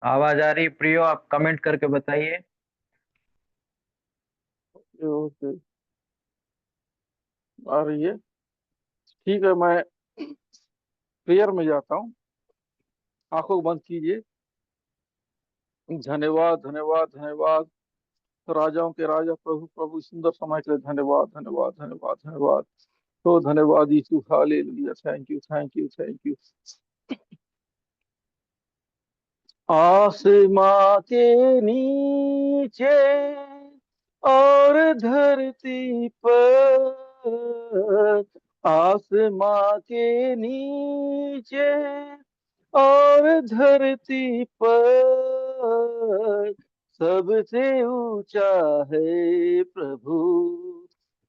आवाज आ रही प्रियो? आप कमेंट करके बताइए। ओके। आ रही है। ठीक है, मैं प्रेयर में जाता हूँ। आंखों को बंद कीजिए। धन्यवाद, धन्यवाद, धन्यवाद। राजाओं के राजा, प्रभु प्रभु, सुंदर समय के लिए धन्यवाद, धन्यवाद, धन्यवाद, धन्यवाद। तो धन्यवाद Yeshu, hallelujah, thank you, thank you, thank you. आसमां के नीचे और धरती पर, आसमां के नीचे और धरती पर, सबसे ऊंचा है प्रभु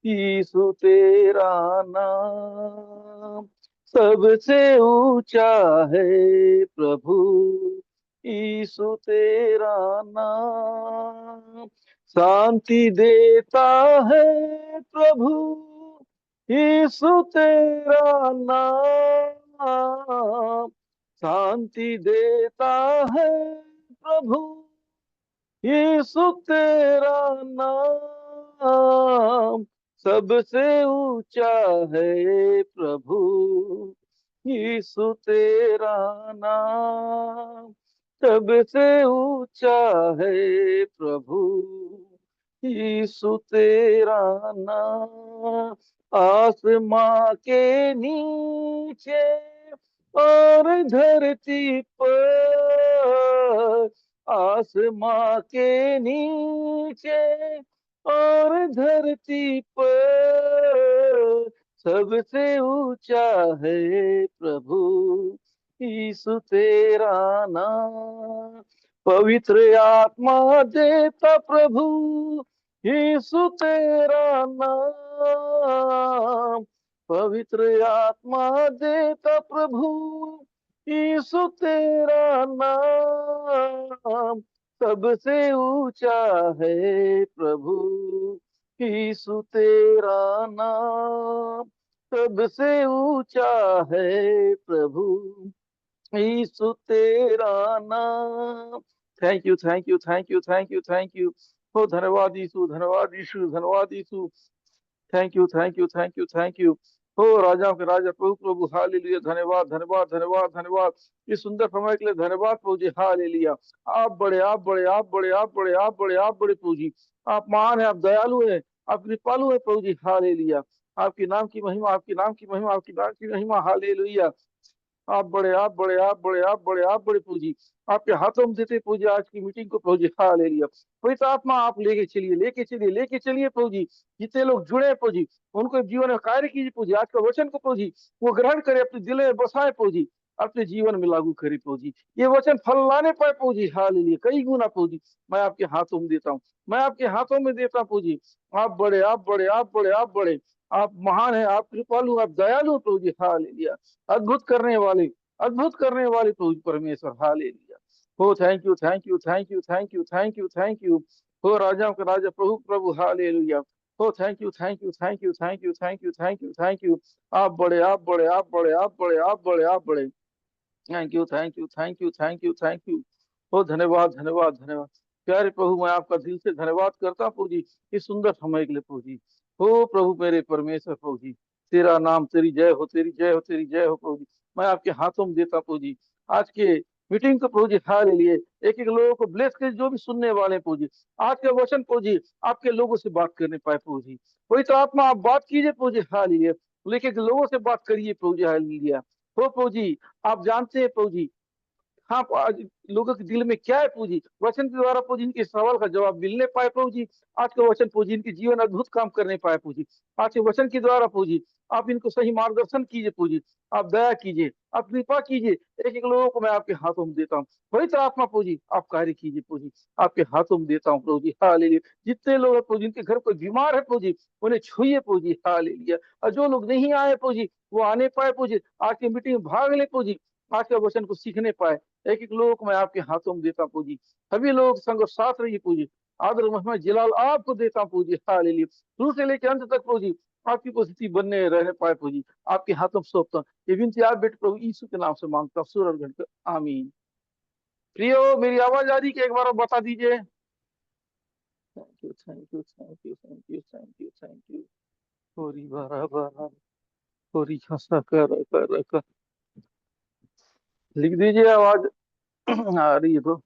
यीशु तेरा नाम। सबसे ऊंचा है प्रभु यीशु तेरा नाम। शांति देता है प्रभु यीशु तेरा नाम। शांति देता है प्रभु यीशु तेरा नाम। सबसे ऊंचा है प्रभु यीशु तेरा नाम। सबसे ऊंचा है प्रभु यीशु तेरा नाम। आसमां के नीचे और धरती पर, आसमां के नीचे और धरती पर, सबसे ऊंचा है प्रभु यीशु तेरा नाम। पवित्र आत्मा देता प्रभु यीशु तेरा नाम। पवित्र आत्मा देता प्रभु यीशु तेरा नाम। सबसे ऊंचा है प्रभु यीशु तेरा नाम। सबसे ऊंचा है प्रभु यीशु तेरा नाम। Thank you, thank you, thank you, thank you, thank you. हो धन्यवाद यीशु, धन्यवाद यीशु, धन्यवाद Yeshu. Thank you, thank you, thank you, thank you. हो राजाओं के राजा, प्रभु प्रभु, हालेलुया। धन्यवाद, धन्यवाद, धन्यवाद, धन्यवाद। इस सुंदर समय के लिए धन्यवाद प्रभु जी, हालेलुया। आप बड़े, आप बड़े, आप बड़े, आप बड़े, आप बड़े, आप बड़े प्रभु जी। आप महान है, आप दयालु है, आप कृपालु है प्रभु जी, हालेलुया। आपके नाम की महिमा, आपके नाम की महिमा, आपकी नाम की महिमा, हालेलुया। आप बड़े, आप बड़े, आप बड़े, आप बड़े, आप बड़े पूजी। आपके हाथों में देते पूजी आज की मीटिंग को पूजी, हालेलुया। पवित्र आत्मा आप लेके चलिए, लेके चलिए, लेके चलिए पूजी। जितने लोग जुड़े हैं पूजी, उनको जीवन में कार्य कीजिए पूजी। आज का वचन को पूजी वो ग्रहण करे, अपने दिल में बसाए पूजी, अपने जीवन में लागू करे पूजी। ये वचन फल लाने पाए पूजी, हालेलुया, कई गुना पूजी। मैं आपके हाथों में देता हूँ, मैं आपके हाथों में देता हूँ पूजी। आप बड़े, आप बड़े, आप बड़े, आप बड़े, आप महान है, आप कृपालु, आप दयालु प्रभु जी, हालेलुया। अद्भुत करने वाले, अद्भुत करने वाले प्रभु परमेश्वर, हालेलुया। हो thank you, thank you, thank you, thank you, thank you, thank you. हो राजाओं का राजा, प्रभु प्रभु, हालेलुया। हो thank you, thank you, thank you, thank you, thank you, thank you, thank you. आप बड़े, आप बड़े, आप बड़े, आप बड़े, आप बड़े, आप बड़े। Thank you, thank you, thank you, thank you, thank you. हो धन्यवाद, धन्यवाद, धन्यवाद। प्यारे प्रभु, मैं आपका दिल से धन्यवाद करता हूँ प्रभु जी, इस सुंदर समय के लिए प्रभु जी। हो प्रभु मेरे परमेश्वर प्रभु जी, तेरा नाम, तेरी जय हो, तेरी जय हो, तेरी जय हो प्रभु जी। मैं आपके हाथों में देता प्रभु जी आज के मीटिंग को प्रभु जी, हाल लिए एक एक लोगों को ब्लेस कर, जो भी सुनने वाले हैं प्रभु जी। आज का वचन प्रभु जी आपके लोगों से बात करने पाए प्रभु जी। वही तो आत्मा आप बात कीजिए प्रभु जी, हाल लिए लेके लोगों से बात करिए प्रभु जी, हाल लिया हो प्रभु जी। आप जानते हैं प्रभु जी, हाँ, आज लोगों के दिल में क्या है पूजी, वचन के द्वारा पूजी इनके सवाल का जवाब मिलने पाए पूजी। आज का वचन पूजी इनके जीवन अद्भुत काम करने पाए पूजी। आज के वचन के द्वारा पूजी आप इनको सही मार्गदर्शन कीजिए पूजी। आप दया कीजिए, आप कृपा कीजिए। एक एक लोगों को मैं आपके हाथों में देता हूँ। वही तो आत्मा पूजी आप कार्य कीजिए पूजी, आपके हाथों में देता हूँ प्रभु जी, हालेलुया। जितने लोग हैं पूजी, जिनके घर कोई बीमार है पूजी, उन्हें छुइए पूजी, हालेलुया। और जो लोग नहीं आए पूजी, वो आने पाए पूजी, आज की मीटिंग में भाग ले पूजी, आज के वचन को सीखने पाए। एक एक लोगों को मैं आपके हाथों में देता हूं पूजी। सभी लोग संग और साथ रहिए पूजी। आदर महिमा जलाल आपको देता हूं पूजी, हालेलुया। शुरू से लेकर अंत तक पूजी आपकी उपस्थिति बनने रह पाए पूजी, आपके हाथों में सौंपता हूं। ये विनती आप बेटे प्रभु यीशु के नाम से मांगता हूं, सूरज घंटे, आमीन। प्रियो, मेरी आवाज आ रही कि एक बार और बता दीजिए। Thank you, thank you, thank you, thank you, thank you, thank you. होरी बारा बारा, होरी खसा कर लिख दीजिए, आवाज आ रही है तो।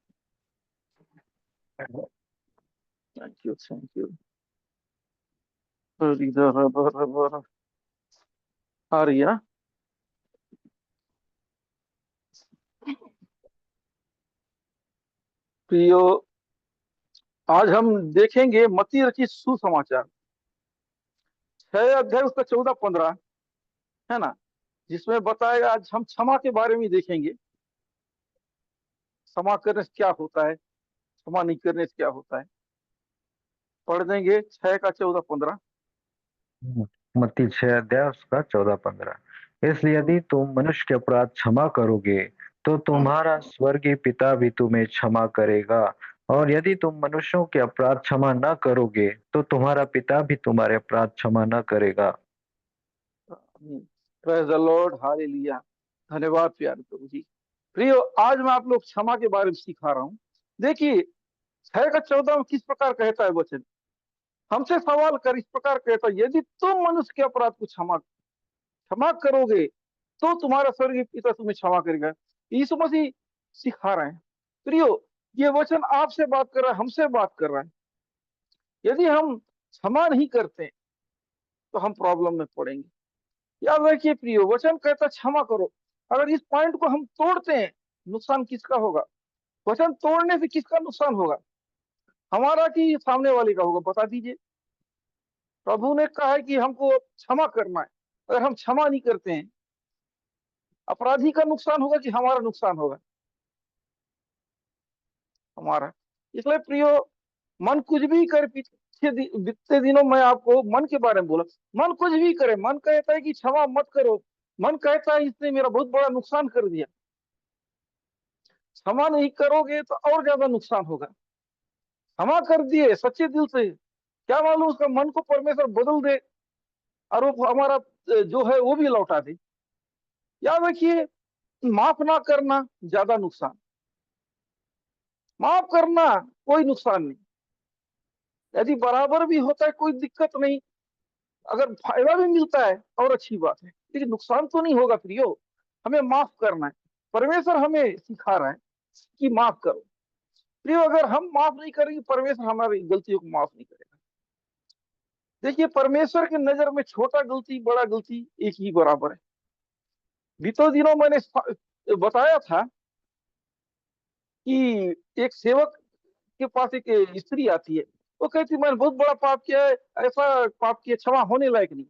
Thank you, thank you. होरी बारा बारा बारा, आ रही है ना? प्रियो, आज हम देखेंगे मत्ती रचित सुसमाचार, 6 अध्याय उसका 14-15, है ना, जिसमें बताएगा। आज हम क्षमा के बारे में देखेंगे। क्षमा करने से क्या होता है, क्षमा नहीं करने से क्या होता है। पढ़ देंगे 6 का 14-15। मत्ती 6 अध्याय उसका 14-15। इसलिए यदि तुम मनुष्य के अपराध क्षमा करोगे तो तुम्हारा स्वर्गीय पिता भी तुम्हें क्षमा करेगा, और यदि तुम मनुष्यों के अपराध क्षमा न करोगे तो तुम्हारा पिता भी तुम्हारे अपराध क्षमा न करेगा। Praise the Lord, hallelujah. धन्यवाद प्यारे प्रभु जी। प्रियो, आज मैं आप लोग क्षमा के बारे में सिखा रहा हूँ। देखिए, 6 का 14 में किस प्रकार कहता है वचन। हमसे सवाल कर, इस प्रकार कहता है, यदि तुम मनुष्य के अपराध को क्षमा क्षमा करोगे तो तुम्हारा स्वर्गीय पिता तुम्हें क्षमा करेगा। यीशु मसीह सिखा रहे हैं। प्रियो, ये वचन आपसे बात कर रहा है, हमसे बात कर रहा है। यदि हम क्षमा नहीं करते तो हम प्रॉब्लम में पड़ेंगे। याद रखिए प्रियो, वचन कहता है क्षमा करो। अगर इस पॉइंट को हम तोड़ते हैं, नुकसान किसका होगा? वचन तोड़ने से किसका नुकसान होगा? हमारा कि सामने वाले का होगा? बता दीजिए। प्रभु ने कहा है कि हमको क्षमा करना है। अगर हम क्षमा नहीं करते हैं, अपराधी का नुकसान होगा कि हमारा नुकसान होगा? हमारा। इसलिए प्रियो, मन कुछ भी करे, बीते दिनों में आपको मन के बारे में बोला। मन कुछ भी करे, मन कहता है कि क्षमा मत करो, मन कहता है इसने मेरा बहुत बड़ा नुकसान कर दिया। क्षमा नहीं करोगे तो और ज्यादा नुकसान होगा। क्षमा कर दिए सच्चे दिल से, क्या मालूम उसका मन को परमेश्वर बदल दे और वो हमारा जो है वो भी लौटा दे। याद रखिए, माफ ना करना ज्यादा नुकसान, माफ करना कोई नुकसान नहीं। यदि बराबर भी होता है कोई दिक्कत नहीं, अगर फायदा भी मिलता है और अच्छी बात है, लेकिन नुकसान तो नहीं होगा प्रियो। हमें माफ करना है। परमेश्वर हमें सिखा रहा है कि माफ करो। प्रियो, अगर हम माफ नहीं करेंगे, परमेश्वर हमारी गलतियों को माफ नहीं करेगा। देखिए, परमेश्वर की नजर में छोटा गलती बड़ा गलती एक ही बराबर है। बीते दिनों मैंने बताया था कि एक सेवक के पास एक स्त्री आती है। वो कहती, मैंने बहुत बड़ा पाप किया है, ऐसा पाप किया, क्षमा होने लायक नहीं।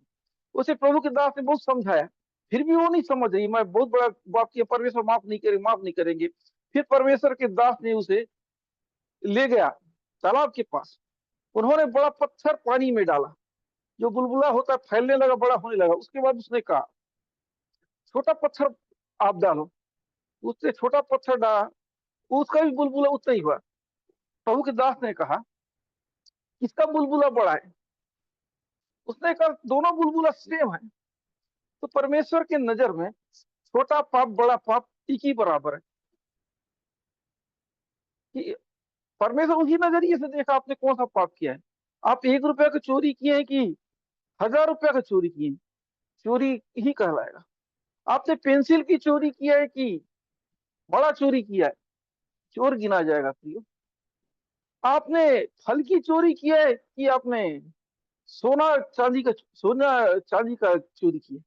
उसे प्रभु के दास ने बहुत समझाया, फिर भी वो नहीं समझ रही। मैं बहुत बड़ा पाप किया, परमेश्वर माफ नहीं करेंगे, माफ नहीं करेंगे। फिर परमेश्वर के दास ने उसे ले गया तालाब के पास। उन्होंने बड़ा पत्थर पानी में डाला, जो बुलबुला होता है फैलने लगा, बड़ा होने लगा। उसके बाद उसने कहा, छोटा पत्थर आप डालो। उससे छोटा पत्थर डाला, उसका भी बुलबुला उतना ही हुआ। प्रभु के दास ने कहा, किसका बुलबुला बड़ा है? उसने कहा, दोनों बुलबुला सेम है। तो परमेश्वर के नजर में छोटा पाप बड़ा पाप एक ही बराबर है। कि परमेश्वर उसी नजरिए से देखा, आपने कौन सा पाप किया है। आप 1 रुपया का चोरी किए हैं कि 1000 रुपया का चोरी किए हैं, चोरी ही कहलाएगा। आपने पेंसिल की चोरी किया है कि बड़ा चोरी किया है, चोर गिना जाएगा प्रियो। आपने फल की चोरी किया है कि आपने सोना चांदी का चोरी किया,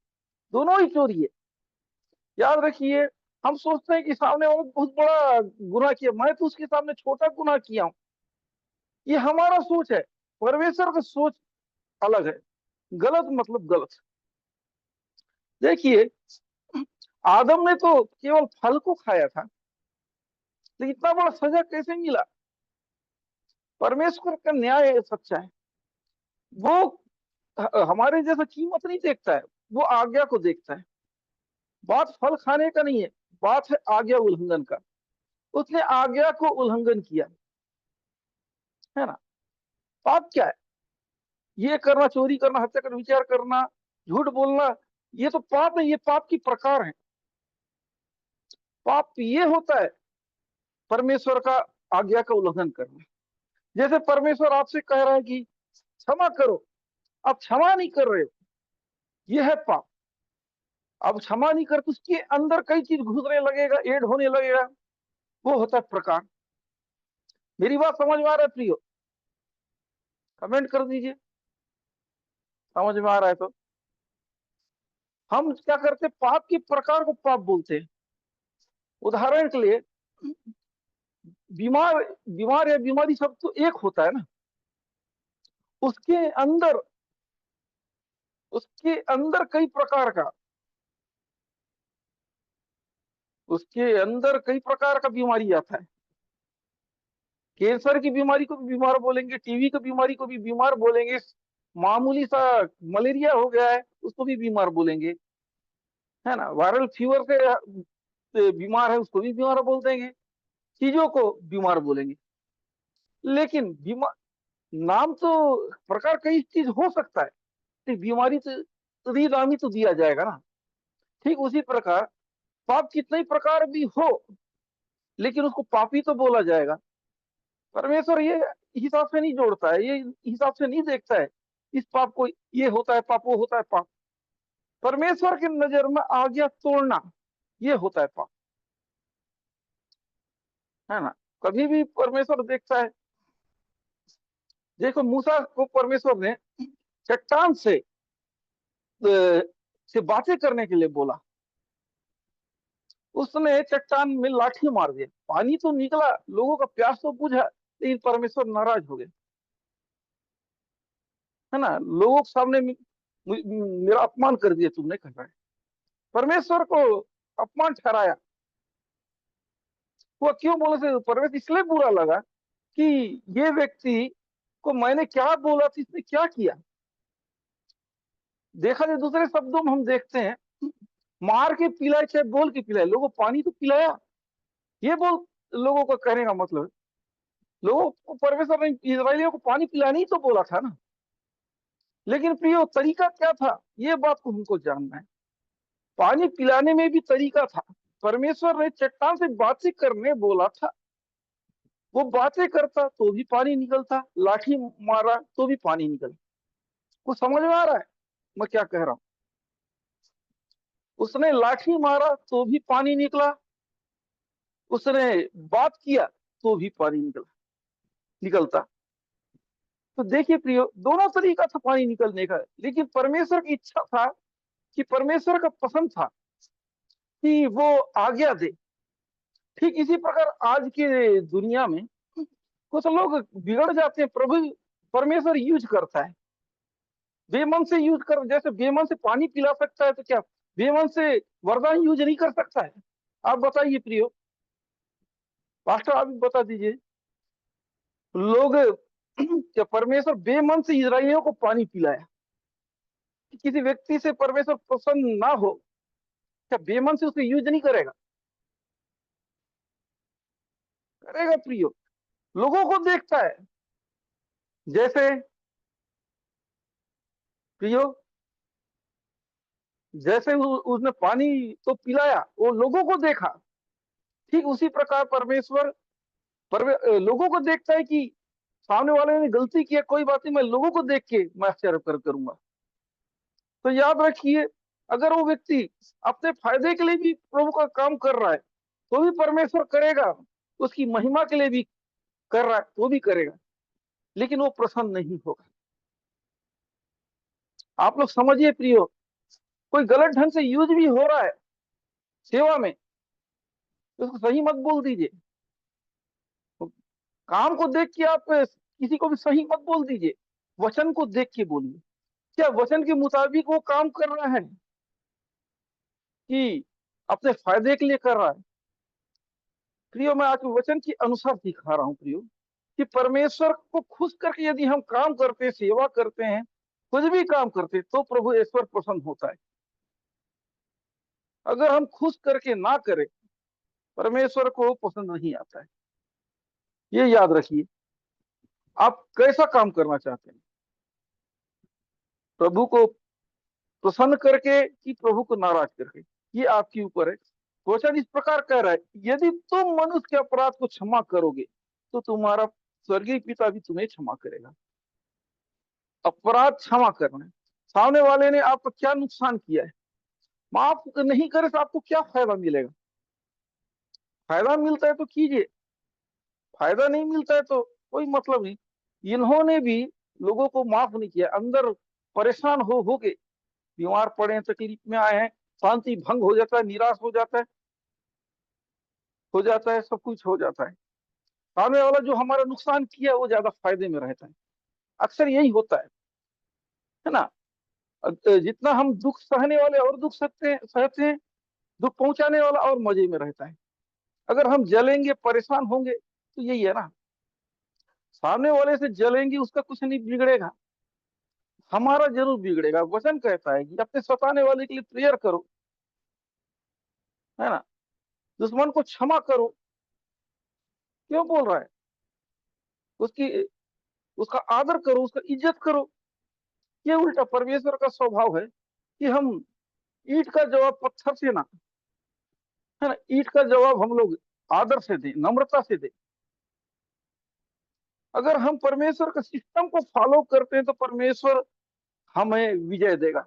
दोनों ही चोरी है। याद रखिए, हम सोचते हैं कि सामने वाला बहुत बड़ा गुनाह किया, मैं तो उसके सामने छोटा गुनाह किया हूं। ये हमारा सोच है। परमेश्वर का सोच अलग है। गलत मतलब गलत। देखिए, आदम ने तो केवल फल को खाया था, लेकिन इतना बड़ा सजा कैसे मिला? परमेश्वर का न्याय सच्चा है। वो हमारे जैसा कीमत नहीं देखता है, वो आज्ञा को देखता है। बात फल खाने का नहीं है, बात है आज्ञा उल्लंघन का। उसने आज्ञा को उल्लंघन किया, है ना। पाप क्या है? ये करना, चोरी करना, हत्या करना, विचार करना, झूठ बोलना, ये तो पाप है। ये पाप की प्रकार है। पाप ये होता है परमेश्वर का आज्ञा का उल्लंघन करना। जैसे परमेश्वर आपसे कह रहा है कि क्षमा करो, आप क्षमा नहीं कर रहे हो, यह है पाप। अब क्षमा नहीं कर तो उसके अंदर कई चीज घुसने लगेगा, ऐड होने लगेगा, वो होता है प्रकार। मेरी बात समझ में आ रहा है प्रियो? कमेंट कर दीजिए समझ में आ रहा है तो। हम क्या करते, पाप के प्रकार को पाप बोलते हैं। उदाहरण के लिए बीमार, बीमार या बीमारी सब तो एक होता है ना, उसके अंदर, उसके अंदर कई प्रकार का, उसके अंदर कई प्रकार का बीमारी आता है। कैंसर की बीमारी को भी बीमार बोलेंगे, टीवी की बीमारी को भी बीमार बोलेंगे, मामूली सा मलेरिया हो गया है उसको भी बीमार बोलेंगे, है ना, वायरल फीवर से बीमार है उसको भी बीमार बोल देंगे, चीजों को बीमार बोलेंगे। लेकिन बीमार नाम तो प्रकार कई चीज हो सकता है, तो बीमारी तो नाम ही तो दिया जाएगा ना। ठीक उसी प्रकार पाप कितने ही प्रकार भी हो, लेकिन उसको पापी तो बोला जाएगा। परमेश्वर ये हिसाब से नहीं जोड़ता है, ये हिसाब से नहीं देखता है इस पाप को, ये होता है पाप, वो होता है पाप। परमेश्वर की नजर में आज्ञा तोड़ना ये होता है पाप, है ना। कभी भी परमेश्वर देखता है, देखो मूसा को परमेश्वर ने चट्टान से बातें करने के लिए बोला, उसने चट्टान में लाठी मार दिया, पानी तो निकला, लोगों का प्यास तो बुझा, लेकिन परमेश्वर नाराज हो गए, है ना। लोगों के सामने मेरा अपमान कर दिया तुमने, कर रहा है परमेश्वर को अपमान ठहराया। वो क्यों बोले से परमेश्वर इसलिए बुरा लगा कि ये व्यक्ति को मैंने क्या बोला था, इसने क्या किया। देखा जाए दूसरे शब्दों में हम देखते हैं, मार के पिलाए चाहे बोल के पिलाए, लोगों को पानी तो पिलाया, ये बोल लोगों को कहने का मतलब है। लोगों को परमेश्वर ने इजरायलियों को पानी पिलाने ही तो बोला था ना, लेकिन प्रियो तरीका क्या था, ये बात को हमको जानना है। पानी पिलाने में भी तरीका था। परमेश्वर ने चट्टान से बातें करने बोला था, वो बातें करता तो भी पानी निकलता, लाठी मारा तो भी पानी निकलता। कुछ समझ में आ रहा है मैं क्या कह रहा हूं? उसने लाठी मारा तो भी पानी निकला, उसने बात किया तो भी पानी निकलता। तो देखिए प्रियो, दोनों तरीका था पानी निकलने का, लेकिन परमेश्वर की इच्छा था कि, परमेश्वर का पसंद था कि वो आज्ञा दे। ठीक इसी प्रकार आज के दुनिया में कुछ लोग बिगड़ जाते हैं, प्रभु परमेश्वर यूज करता है, बेमन से यूज कर, जैसे बेमन से पानी पिला सकता है तो क्या बेमन से वरदान यूज नहीं कर सकता है? आप बताइए प्रियो, पास्टर आप भी बता दीजिए। लोग क्या परमेश्वर बेमन से इजराइलियों को पानी पिलाया? किसी व्यक्ति से परमेश्वर पसंद ना हो, क्या बेमन से उसको यूज नहीं करेगा? करेगा प्रियो, लोगों को देखता है। जैसे प्रियो, जैसे उसने पानी तो पिलाया, वो लोगों को देखा, ठीक उसी प्रकार परमेश्वर लोगों को देखता है कि सामने वाले ने गलती किया, कोई बात नहीं, मैं लोगों को देख के मैं आश्चर्य करूंगा। तो याद रखिए, अगर वो व्यक्ति अपने फायदे के लिए भी प्रभु का काम कर रहा है तो भी परमेश्वर करेगा, उसकी महिमा के लिए भी कर रहा है तो भी करेगा, लेकिन वो प्रसन्न नहीं होगा। आप लोग समझिए प्रियो, कोई गलत ढंग से यूज भी हो रहा है सेवा में तो उसको सही मत बोल दीजिए। काम को देख के आप किसी को भी सही मत बोल दीजिए, वचन को देख के बोलिए, क्या वचन के मुताबिक वो काम कर रहा है कि अपने फायदे के लिए कर रहा है। प्रियो, मैं आज वचन के अनुसार सिखा रहा हूं प्रियो, कि परमेश्वर को खुश करके यदि हम काम करते हैं, सेवा करते हैं, कुछ भी काम करते हैं, तो प्रभु ईश्वर प्रसन्न होता है। अगर हम खुश करके ना करें, परमेश्वर को पसंद नहीं आता है। ये याद रखिए, आप कैसा काम करना चाहते हैं, प्रभु को प्रसन्न करके कि प्रभु को नाराज करके, ये आपके ऊपर है। क्वेश्चन इस प्रकार कह रहा है, यदि तुम मनुष्य के अपराध को क्षमा करोगे तो तुम्हारा स्वर्गीय पिता भी तुम्हें क्षमा करेगा। अपराध क्षमा करना है। सामने वाले ने आपका क्या नुकसान किया है, माफ नहीं करे तो आपको क्या फायदा मिलेगा? फायदा मिलता है तो कीजिए, फायदा नहीं मिलता है तो कोई मतलब नहीं। इन्होंने भी लोगों को माफ नहीं किया, अंदर परेशान हो के बीमार पड़े हैं, तकलीफ में आए हैं, शांति भंग हो जाता है, निराश हो जाता है, सब कुछ हो जाता है। सामने वाला जो हमारा नुकसान किया वो ज्यादा फायदे में रहता है। अक्सर यही होता है ना। जितना हम दुख सहने वाले और दुख सहते हैं, दुख पहुंचाने वाला और मजे में रहता है। अगर हम जलेंगे, परेशान होंगे, तो यही है ना, सामने वाले से जलेंगे उसका कुछ नहीं बिगड़ेगा, हमारा जरूर बिगड़ेगा। वचन कहता है कि अपने सताने वाले के लिए प्रेयर करो, है ना, दुश्मन को क्षमा करो। क्यों बोल रहा है? उसकी उसका आदर करो, उसका इज्जत करो। ये उल्टा परमेश्वर का स्वभाव है कि हम ईंट का जवाब पत्थर से ना, है ना, ईंट का जवाब हम लोग आदर से दें, नम्रता से दें। अगर हम परमेश्वर का सिस्टम को फॉलो करते हैं तो परमेश्वर हमें विजय देगा।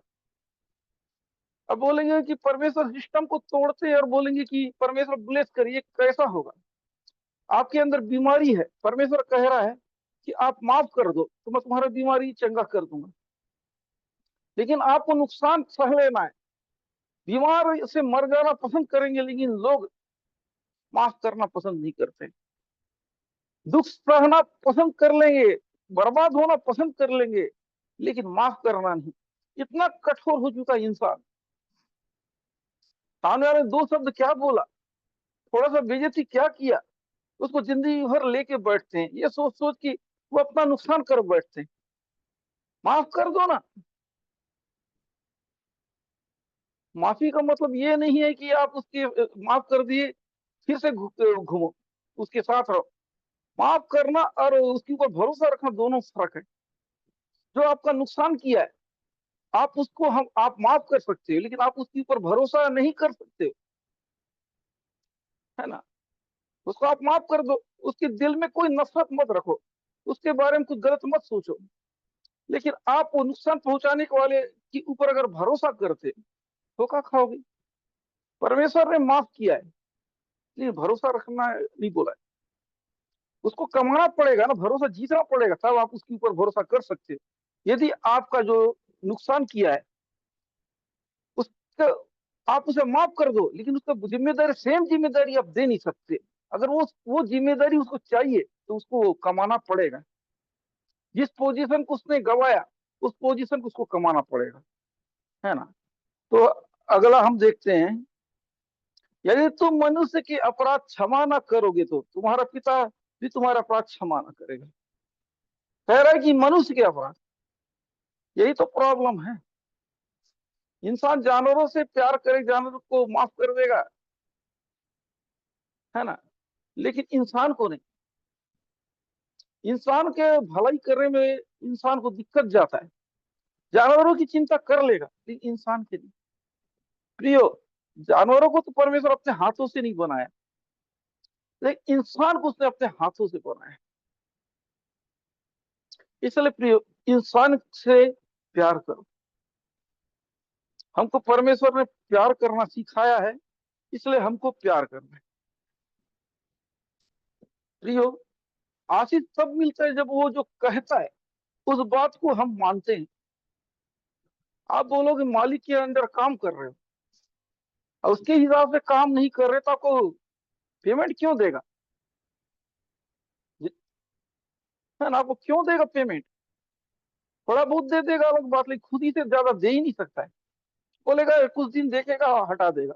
अब बोलेंगे कि परमेश्वर सिस्टम को तोड़ते हैं और बोलेंगे कि परमेश्वर ब्लेस करिए, कैसा होगा? आपके अंदर बीमारी है, परमेश्वर कह रहा है कि आप माफ कर दो तो मैं तुम्हारा बीमारी चंगा कर दूंगा, लेकिन आपको नुकसान सह लेना है। बीमार से मर जाना पसंद करेंगे, लेकिन लोग माफ करना पसंद नहीं करते। दुख सहना पसंद कर लेंगे, बर्बाद होना पसंद कर लेंगे, लेकिन माफ करना नहीं। इतना कठोर हो चुका इंसान। सामने वाले दो शब्द क्या बोला, थोड़ा सा बेइज्जती क्या किया, उसको जिंदगी भर लेके बैठते हैं, ये सोच सोच के वो अपना नुकसान कर बैठते हैं। माफ कर दो ना। माफी का मतलब ये नहीं है कि आप उसके माफ कर दिए फिर से घूमो, उसके साथ रहो। माफ करना और उसके ऊपर भरोसा रखना दोनों फर्क है। जो आपका नुकसान किया है, आप माफ कर सकते हो, लेकिन आप उसके ऊपर भरोसा नहीं कर सकते, है ना। उसको आप माफ कर दो, उसके दिल में कोई नफरत मत रखो, उसके बारे में कुछ गलत मत सोचो। लेकिन आप वो नुकसान पहुंचाने के वाले के ऊपर अगर भरोसा करते, धोखा खाओगे। परमेश्वर ने माफ किया है, लेकिन भरोसा रखना नहीं बोला है। उसको कमाना पड़ेगा ना, भरोसा जीतना पड़ेगा, तब आप उसके ऊपर भरोसा कर सकते हो। यदि आपका जो नुकसान किया है उसका आप उसे माफ कर दो, लेकिन उसका जिम्मेदारी, सेम जिम्मेदारी आप दे नहीं सकते। अगर वो जिम्मेदारी उसको चाहिए तो उसको कमाना पड़ेगा। जिस पोजीशन को उसने गवाया उस पोजीशन को उसको कमाना पड़ेगा, है ना। तो अगला हम देखते हैं, यदि तुम मनुष्य के अपराध क्षमा ना करोगे तो तुम्हारा पिता भी तुम्हारा अपराध क्षमा ना करेगा। कह रहा है कि मनुष्य के अपराध, यही तो प्रॉब्लम है। इंसान जानवरों से प्यार करे, जानवर को माफ कर देगा, है ना, लेकिन इंसान को नहीं। इंसान के भलाई करने में इंसान को दिक्कत जाता है। जानवरों की चिंता कर लेगा, लेकिन इंसान के नहीं। प्रियो, जानवरों को तो परमेश्वर अपने हाथों से नहीं बनाया, लेकिन इंसान को उसने अपने हाथों से बनाया। इसलिए प्रियो, इंसान से प्यार करो। हमको परमेश्वर ने प्यार करना सिखाया है, इसलिए हमको प्यार करना है। प्रियो, आशीष तब मिलता है जब वो जो कहता है उस बात को हम मानते हैं। आप बोलोगे मालिक के अंदर काम कर रहे हो और उसके हिसाब से काम नहीं कर रहे तो आपको पेमेंट क्यों देगा? है ना, आपको क्यों देगा पेमेंट? थोड़ा बहुत दे देगा अलग बात, लेकिन खुद ही से ज्यादा दे ही नहीं सकता है। बोलेगा कुछ दिन देखेगा, हटा देगा।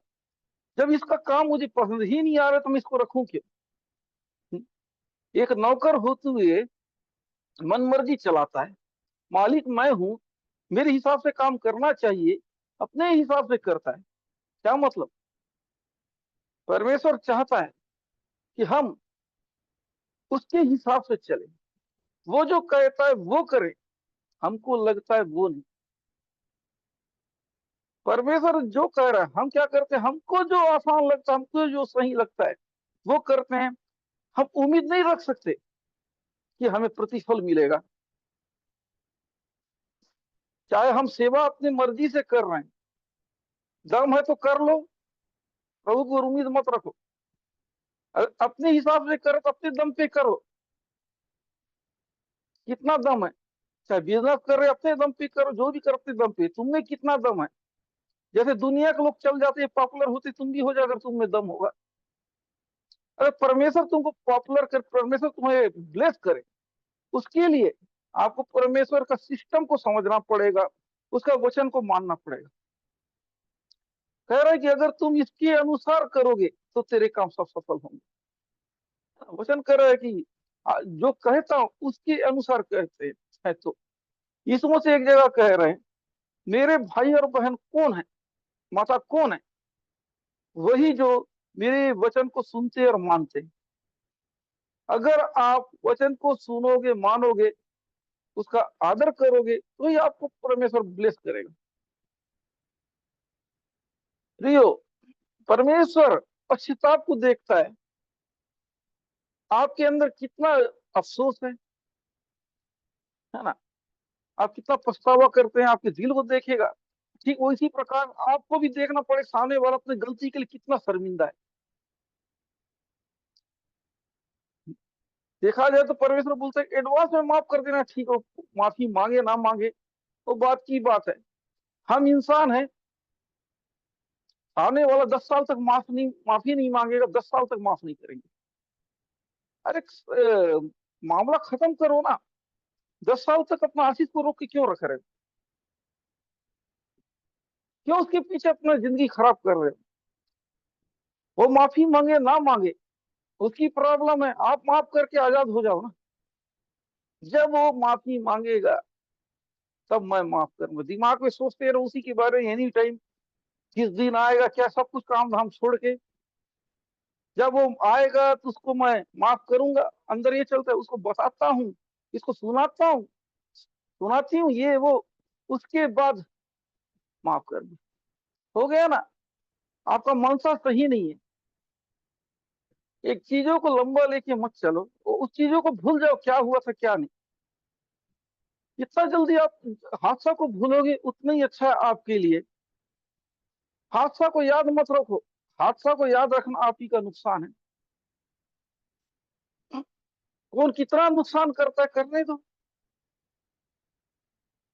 जब इसका काम मुझे पसंद ही नहीं आ रहा तो मैं इसको रखूं क्यों? एक नौकर होते हुए मन मर्जी चलाता है, मालिक मैं हूं, मेरे हिसाब से काम करना चाहिए, अपने हिसाब से करता है। क्या मतलब? परमेश्वर चाहता है कि हम उसके हिसाब से चले, वो जो कहता है वो करे, हमको लगता है वो नहीं। परमेश्वर जो कह रहा है हम क्या करते हैं, हमको जो आसान लगता है, हमको जो सही लगता है वो करते हैं। हम उम्मीद नहीं रख सकते कि हमें प्रतिफल मिलेगा। चाहे हम सेवा अपनी मर्जी से कर रहे हैं, दम है तो कर लो, प्रभु को उम्मीद मत रखो। अपने हिसाब से करो तो अपने दम पे करो। कितना दम है, चाहे बिजनेस कर रहे अपने दम पे करो, जो भी करो अपने दम पे। तुम में कितना दम है? जैसे दुनिया के लोग चल जाते हैं, पॉपुलर होते, तुम भी हो जाए अगर तुम में दम होगा। अगर परमेश्वर तुमको पॉपुलर कर, परमेश्वर तुम्हें ब्लेस करे, उसके लिए आपको परमेश्वर का सिस्टम को समझना पड़ेगा, उसका वचन को मानना पड़ेगा। कह रहा है कि अगर तुम इसके अनुसार करोगे तो तेरे काम सब सफल होंगे। वचन कह रहा है कि जो कहता हूं उसके अनुसार कहते हैं। तो यीशु से एक जगह कह रहे हैं, मेरे भाई और बहन कौन है, माता कौन है? वही जो मेरे वचन को सुनते और मानते हैं। अगर आप वचन को सुनोगे, मानोगे, उसका आदर करोगे, तो ही आपको परमेश्वर ब्लेस करेगा। प्रियो, परमेश्वर पश्चाताप को देखता है। आपके अंदर कितना अफसोस है ना? आप कितना पछतावा करते हैं, आपके दिल को देखेगा। ठीक उसी प्रकार आपको भी देखना पड़े, सामने वाला अपनी गलती के लिए कितना शर्मिंदा है। देखा जाए तो परमेश्वर बोलते हैं एडवांस में माफ कर देना ठीक हो, माफी मांगे ना मांगे तो बात की बात है। हम इंसान हैं, सामने वाला 10 साल तक माफी नहीं मांगेगा, 10 साल तक माफ नहीं करेंगे। अरे मामला खत्म करो ना। 10 साल तक अपना आशीष को रोक के क्यों रख रहे हो? क्यों उसके पीछे अपना जिंदगी खराब कर रहे हो? वो माफी मांगे ना मांगे उसकी प्रॉब्लम है, आप माफ करके आजाद हो जाओ ना। जब वो माफी मांगेगा तब मैं माफ करूंगा। दिमाग में सोचते रहो उसी के बारे में एनी टाइम, किस दिन आएगा क्या, सब कुछ काम धाम छोड़ के जब वो आएगा तो उसको मैं माफ करूंगा। अंदर ये चलता है, उसको बताता हूँ, इसको सुनाता हूँ, सुनाती हूँ, ये वो, उसके बाद माफ कर दो। हो गया ना? आपका मनसा सही नहीं है। एक चीजों को लंबा लेके मत चलो, उस चीजों को भूल जाओ क्या हुआ था क्या नहीं। जितना जल्दी आप हादसा को भूलोगे उतना ही अच्छा है आपके लिए। हादसा को याद मत रखो, हादसा को याद रखना आप ही का नुकसान है। कौन कितना नुकसान करता है करने दो।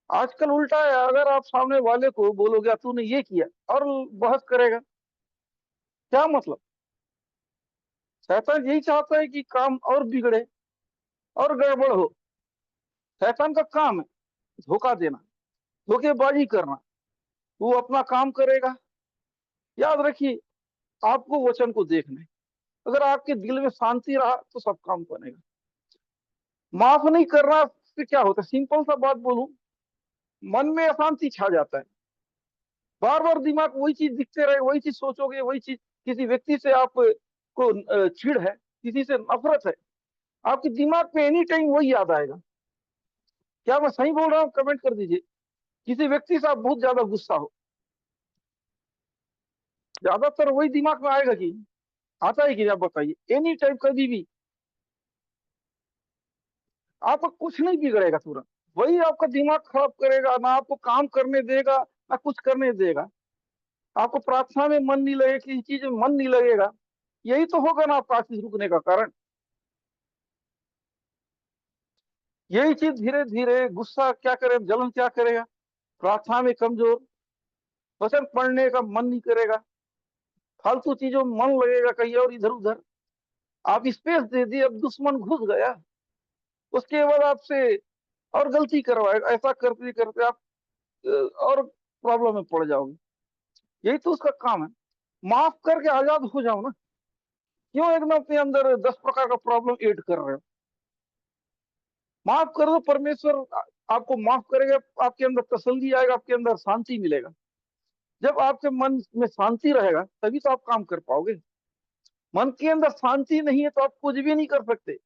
आजकल उल्टा है, अगर आप सामने वाले को बोलोगे तूने ये किया और बहस करेगा, क्या मतलब? शैतान यही चाहता है कि काम और बिगड़े और गड़बड़ हो। शैतान का काम है धोखा देना, धोखेबाजी करना। वो अपना काम करेगा। याद रखिए, आपको वचन को देखना है। अगर आपके दिल में शांति रहा तो सब काम बनेगा। माफ नहीं करना से क्या होता है, सिंपल सा बात बोलूं, मन में अशांति छा जाता है। बार बार दिमाग वही चीज दिखते रहे, वही चीज सोचोगे, वही चीज। किसी व्यक्ति से आप को चिढ़ है, किसी से नफरत है, आपके दिमाग में एनी टाइम वही याद आएगा। क्या मैं सही बोल रहा हूँ? कमेंट कर दीजिए। किसी व्यक्ति से आप बहुत ज्यादा गुस्सा हो, ज्यादातर वही दिमाग में आएगा कि आता है कि आप बताइए, एनी टाइम कभी भी। आपका कुछ नहीं बिगड़ेगा तुरंत, वही आपका दिमाग खराब करेगा, ना आपको काम करने देगा ना कुछ करने देगा। आपको प्रार्थना में मन नहीं लगेगा, किसी चीज में मन नहीं लगेगा। यही तो होगा ना आपका आशीष रुकने का कारण। यही चीज धीरे धीरे गुस्सा क्या करे, जलन क्या करेगा, प्रार्थना में कमजोर, वचन पढ़ने का मन नहीं करेगा, फालतू चीजों में मन लगेगा कहीं और इधर उधर। आप स्पेस दे दिए, अब दुश्मन घुस गया, उसके बाद आपसे और गलती करवाएगा। ऐसा करते करते आप और प्रॉब्लम में पड़ जाओगे। यही तो उसका काम है। माफ करके आजाद हो जाओ ना। क्यों एकदम अपने अंदर 10 प्रकार का प्रॉब्लम ऐड कर रहे हो? माफ कर दो, परमेश्वर आपको माफ करेगा, आपके अंदर तसल्ली आएगा, आपके अंदर शांति मिलेगा। जब आपके मन में शांति रहेगा तभी तो आप काम कर पाओगे। मन के अंदर शांति नहीं है तो आप कुछ भी नहीं कर सकते।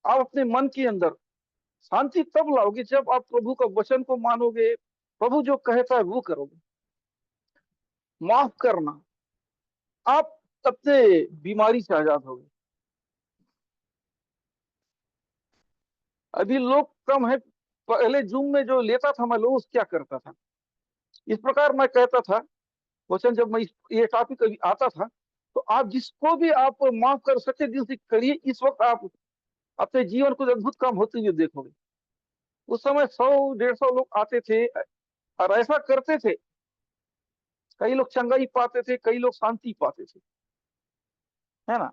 आप अपने मन के अंदर शांति तब लाओगे जब आप प्रभु का वचन को मानोगे, प्रभु जो कहता है वो करोगे, माफ करना, आप तब से बीमारी से आजाद हो गए। अभी लोग कम है, पहले जूम में जो लेता था मैं लोग क्या करता था, इस प्रकार मैं कहता था वचन, जब मैं ये टॉपिक कभी आता था, तो आप जिसको भी आप माफ कर सके दिल से करिए, इस वक्त आप अपने जीवन कुछ अद्भुत काम होते हुए देखोगे। उस समय 100-150 लोग आते थे और ऐसा करते थे, कई लोग चंगाई पाते थे, कई लोग शांति पाते थे, है ना।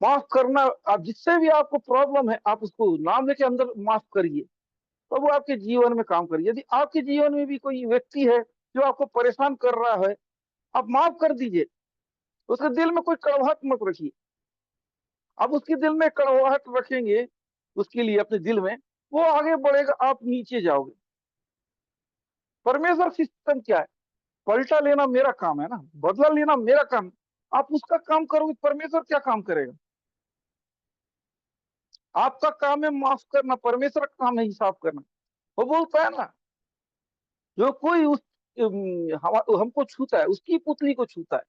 माफ करना, आप जिससे भी आपको प्रॉब्लम है आप उसको नाम लेके अंदर माफ करिए, तो वो आपके जीवन में काम करिए। यदि आपके जीवन में भी कोई व्यक्ति है जो आपको परेशान कर रहा है, आप माफ कर दीजिए, उसके दिल में कोई कड़वाहट मत रखिए। आप उसके दिल में कड़वाहट रखेंगे उसके लिए अपने दिल में, वो आगे बढ़ेगा, आप नीचे जाओगे। परमेश्वर सिस्टम क्या है, पलटा लेना मेरा काम है ना, बदला लेना मेरा काम है। आप उसका काम करोगे, परमेश्वर क्या काम करेगा? आपका काम है माफ करना, परमेश्वर का काम है हिसाब करना। वो बोलता है ना, जो कोई उस हमको छूता है उसकी पुतली को छूता है,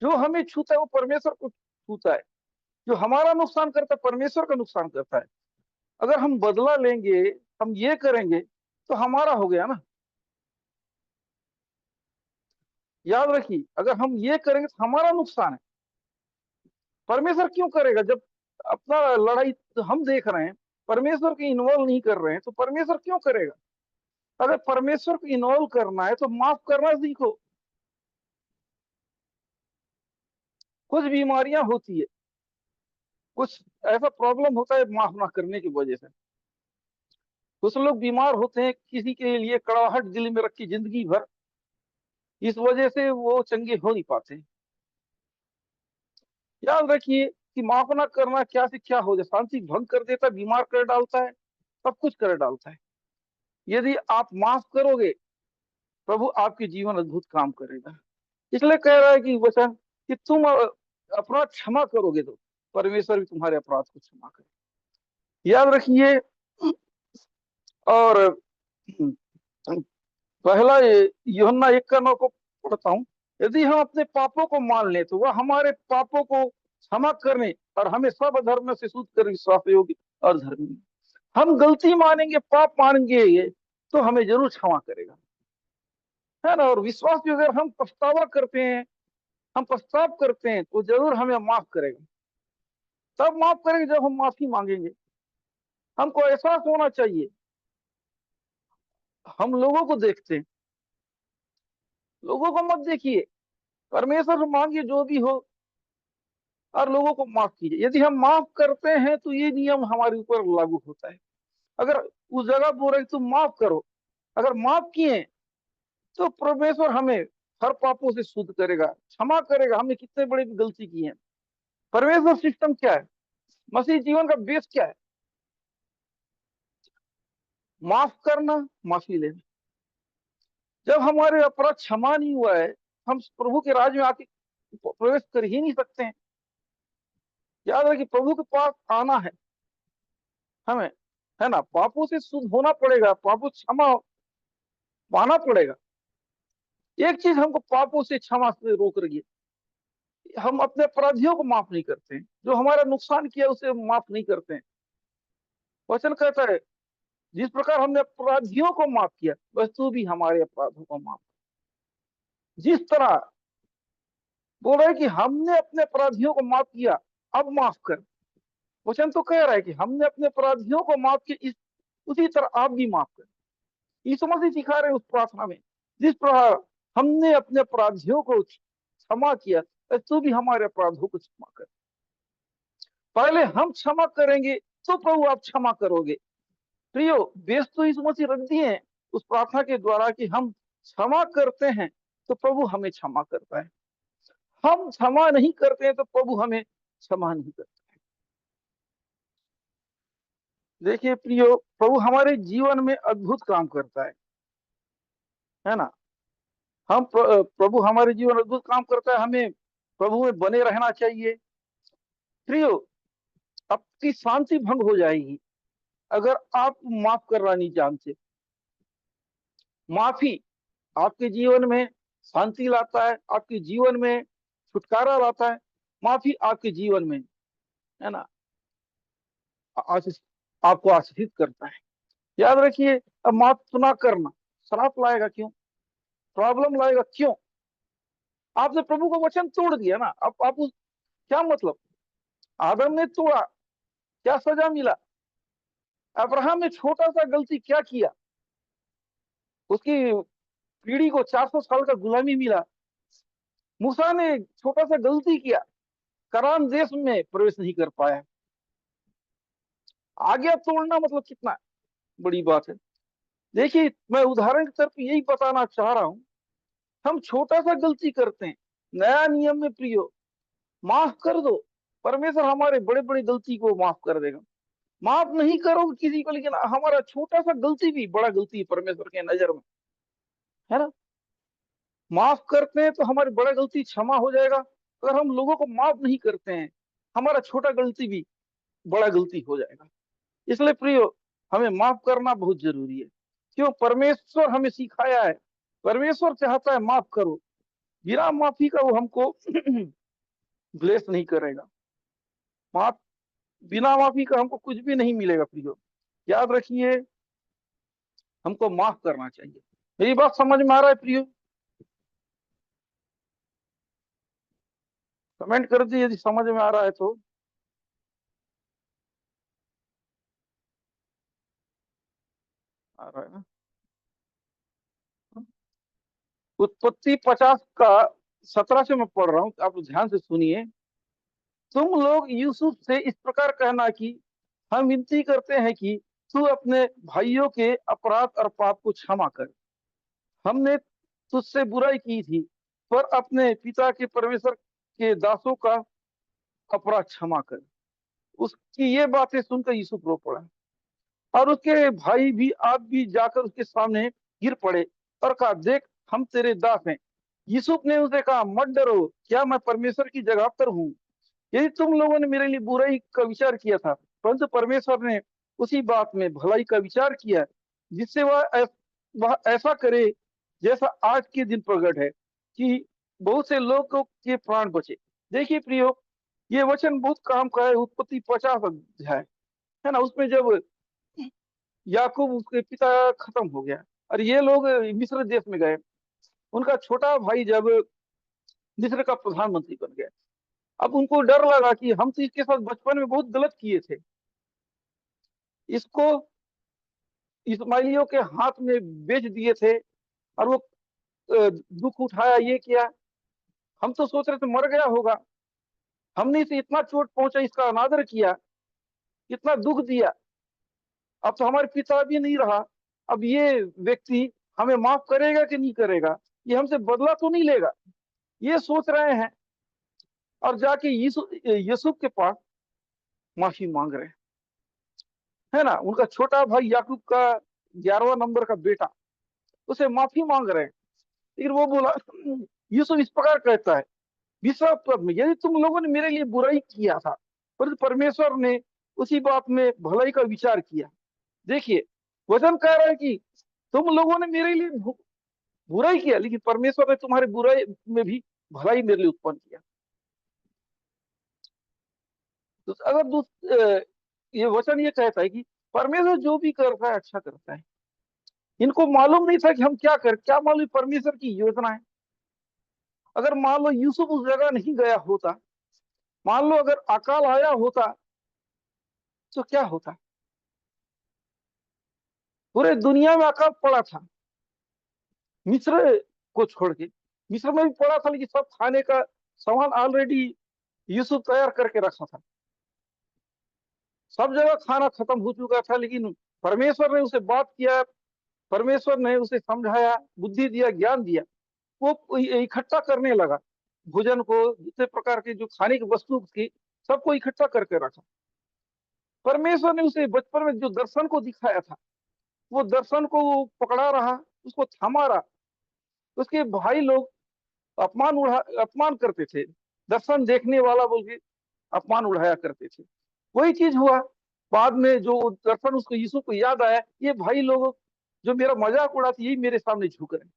जो हमें छूता है वो परमेश्वर को छूता है, जो हमारा नुकसान करता है परमेश्वर का नुकसान करता है। अगर हम बदला लेंगे, हम ये करेंगे, तो हमारा हो गया ना। याद रखिए, अगर हम ये करेंगे तो हमारा नुकसान है। परमेश्वर क्यों करेगा? जब अपना लड़ाई तो हम देख रहे हैं, परमेश्वर को इन्वॉल्व नहीं कर रहे हैं, तो परमेश्वर क्यों करेगा? अगर परमेश्वर को इन्वॉल्व करना है तो माफ करना सीखो। कुछ बीमारियां होती है, कुछ ऐसा प्रॉब्लम होता है माफ ना करने की वजह से। कुछ लोग बीमार होते हैं, किसी के लिए कड़वाहट दिल में रखी जिंदगी भर, इस वजह से वो चंगे हो नहीं पाते। याद रखिए कि माफ ना करना क्या से क्या हो जाए, शांति भंग कर देता है, बीमार कर डालता है, सब कुछ कर डालता है। यदि आप माफ करोगे, प्रभु आपके जीवन अद्भुत काम करेगा। इसलिए कह रहा है कि वचन कि तुम अपराध क्षमा करोगे तो परमेश्वर भी तुम्हारे अपराध को क्षमा करे। याद रखिए। और पहला यूहन्ना 1:9 को पढ़ता हूँ। यदि हम अपने पापों को मान लें तो वह हमारे पापों को क्षमा करने और हमें सब अधर्म से शुद्ध कर विश्वास योग्य और धर्मी। हम गलती मानेंगे, पाप मानेंगे, तो हमें जरूर क्षमा करेगा, है ना। और विश्वास भी, अगर हम पछतावा करते हैं, हम पश्चाताप करते हैं, तो जरूर हमें माफ करेगा। तब माफ करेंगे जब हम माफी मांगेंगे। हमको एहसास होना चाहिए। हम लोगों को देखते हैं, लोगों को मत देखिए, परमेश्वर से मांगिए जो भी हो, और लोगों को माफ कीजिए। यदि हम माफ करते हैं तो ये नियम हमारे ऊपर लागू होता है। अगर उस जगह बोल रहे तुम माफ करो, अगर माफ किए तो परमेश्वर हमें हर पापों से शुद्ध करेगा, क्षमा करेगा। हमने कितने बड़ी गलती की है। परमेश्वर सिस्टम क्या है, मसीह जीवन का बेस क्या है? माफ करना, माफी लेना। जब हमारे अपराध क्षमा नहीं हुआ है, हम प्रभु के राज में आके प्रवेश कर ही नहीं सकते हैं। याद रखिए, प्रभु के पास आना है हमें, है ना। पापों से शुद्ध होना पड़ेगा, पापों क्षमा पाना पड़ेगा। एक चीज हमको पापों से क्षमा से रोक रही है, हम अपने अपराधियों को माफ नहीं करते हैं, जो हमारा नुकसान किया उसे माफ नहीं करते हैं। वचन कहता है, जिस प्रकार हमने अपराधियों को माफ किया, बस तू भी हमारे अपराधों को माफ। जिस तरह बोल रहा है कि हमने अपने अपराधियों को माफ किया, अब माफ कर। वचन तो कह रहा है कि हमने अपने अपराधियों को माफ किया, उसी तरह आप भी माफ कर। यीशु मसीह सिखा रहे हैं उस प्रार्थना में, जिस प्रकार हमने अपने अपराधियों को क्षमा किया, तू भी हमारे अपराधों को क्षमा कर। पहले हम क्षमा करेंगे तो प्रभु आप क्षमा करोगे। प्रियो, बेस तो यीशु मसीह रख दिए हैं उस प्रार्थना के द्वारा कि हम क्षमा करते हैं तो प्रभु हमें क्षमा करता है। हम क्षमा नहीं करते हैं तो प्रभु हमें क्षमा नहीं करता। देखिए प्रियो, प्रभु हमारे जीवन में अद्भुत काम करता है ना। हम प्रभु हमारे जीवन अद्भुत काम करता है, हमें प्रभु में बने रहना चाहिए। प्रियो, आपकी शांति भंग हो जाएगी अगर आप माफ करना नहीं जानते, माफी आपके जीवन में शांति लाता है, आपके जीवन में छुटकारा लाता है। माफी आपके जीवन में, है ना, आशीष, आपको आशीषित करता है। याद रखिए, अब माफ ना करना श्राप लाएगा, क्यों प्रॉब्लम लाएगा, क्यों? आपने प्रभु का वचन तोड़ दिया ना, अब आप उस, क्या मतलब? आदम ने तोड़ा, क्या सजा मिला? अब्राहम ने छोटा सा गलती क्या किया, उसकी पीढ़ी को 400 साल का गुलामी मिला। मूसा ने छोटा सा गलती किया, करान देश में प्रवेश नहीं कर पाया। आज्ञा तोड़ना मतलब कितना बड़ी बात है। देखिए, मैं उदाहरण की तरफ यही बताना चाह रहा हूं, हम छोटा सा गलती करते हैं, नया नियम में प्रियो माफ कर दो, परमेश्वर हमारे बड़े बड़े गलती को माफ कर देगा। माफ नहीं करोगे किसी को, लेकिन हमारा छोटा सा गलती भी बड़ा गलती है परमेश्वर के नजर में, है ना। माफ करते हैं तो हमारी बड़ा गलती क्षमा हो जाएगा। अगर हम लोगों को माफ नहीं करते हैं, हमारा छोटा गलती भी बड़ा गलती हो जाएगा। इसलिए प्रियो, हमें माफ करना बहुत जरूरी है। क्यों? परमेश्वर हमें सिखाया है, परमेश्वर चाहता है माफ करो। बिना माफी का वो हमको ब्लेस नहीं करेगा। माफ, बिना माफी का हमको कुछ भी नहीं मिलेगा प्रियो। याद रखिए, हमको माफ करना चाहिए। मेरी बात समझ में आ रहा है प्रियो? कमेंट कर दीजिए यदि समझ में आ रहा है तो। आ रहा है ना? उत्पत्ति 50 का 17 से मैं पढ़ रहा हूँ, आप ध्यान से सुनिए। तुम लोग यूसुफ से इस प्रकार कहना कि हम विनती करते हैं कि तू अपने भाइयों के अपराध और पाप को क्षमा कर। हमने तुझसे बुराई की थी, पर अपने पिता के परमेश्वर के दासों का अपराध क्षमा कर। उसकी ये बातें सुनकर यूसुफ रो पड़ा, और उसके भाई भी, आप भी जाकर उसके सामने गिर पड़े और कहा, देख हम तेरे दास हैं। यूसुफ ने उसे कहा, मत डरो, क्या मैं परमेश्वर की जगह पर हूँ? यदि तुम लोगों ने मेरे लिए बुराई का विचार किया था, परंतु परमेश्वर ने उसी बात में भलाई का विचार किया, जिससे वह ऐसा करे जैसा आज के दिन प्रकट है, कि बहुत से लोगों के प्राण बचे। देखिए प्रियो, ये वचन बहुत काम का है। उत्पत्ति 50 अध्याय, है ना, उसमें जब याकूब, उसके पिता खत्म हो गया और ये लोग मिस्र देश में गए, उनका छोटा भाई जब मिस्र का प्रधानमंत्री बन गया, अब उनको डर लगा कि हम तो इसके साथ बचपन में बहुत गलत किए थे, इसको इस्माइलियों के हाथ में बेच दिए थे, और वो दुख उठाया, ये किया। हम तो सोच रहे थे मर गया होगा, हमने इसे इतना चोट पहुंचा, इसका अनादर किया, इतना दुख दिया, अब तो हमारे पिता भी नहीं रहा। अब ये व्यक्ति हमें माफ करेगा कि नहीं करेगा, ये हमसे बदला तो नहीं लेगा, ये सोच रहे हैं। और जाके यूसुफ के पास माफी मांग रहे हैं, है ना। उनका छोटा भाई याकूब का 11वां नंबर का बेटा, उसे माफी मांग रहे हैं। लेकिन वो बोला, यूसुफ इस प्रकार कहता है 20वां पद में, यदि तुम लोगों ने मेरे लिए बुराई किया था, परंतु परमेश्वर ने उसी बात में भलाई का विचार किया। देखिए, वचन कह रहा है कि तुम लोगों ने मेरे लिए बुराई किया, लेकिन परमेश्वर ने तुम्हारे बुराई में भी भलाई मेरे लिए उत्पन्न किया। तो अगर ये वचन ये कहता है कि परमेश्वर जो भी करता है अच्छा करता है। इनको मालूम नहीं था कि हम क्या कर, क्या मालूम परमेश्वर की योजना है। अगर मान लो यूसुफ उस जगह नहीं गया होता, मान लो अगर अकाल आया होता, तो क्या होता? पूरे दुनिया में अकाल पड़ा था, मिस्र को छोड़ के। मिस्र में भी पड़ा था, लेकिन सब खाने का सामान ऑलरेडी यूसुफ तैयार करके रखा था, सब जगह खाना खत्म हो चुका था। लेकिन परमेश्वर ने उसे बात किया, परमेश्वर ने उसे समझाया, बुद्धि दिया, ज्ञान दिया, वो इकट्ठा करने लगा भोजन को, जितने प्रकार के जो खाने की वस्तु थी सबको इकट्ठा करके रखा। परमेश्वर ने उसे बचपन में जो दर्शन को दिखाया था, वो दर्शन को वो पकड़ा रहा, उसको थमा रहा। उसके भाई लोग अपमान करते थे, दर्शन देखने वाला बोल के अपमान उड़ाया करते थे। वही चीज हुआ, बाद में जो दर्पण उसको यीशु को याद आया, ये भाई लोग जो मेरा मजाक उड़ाते यही मेरे सामने झुक रहे हैं।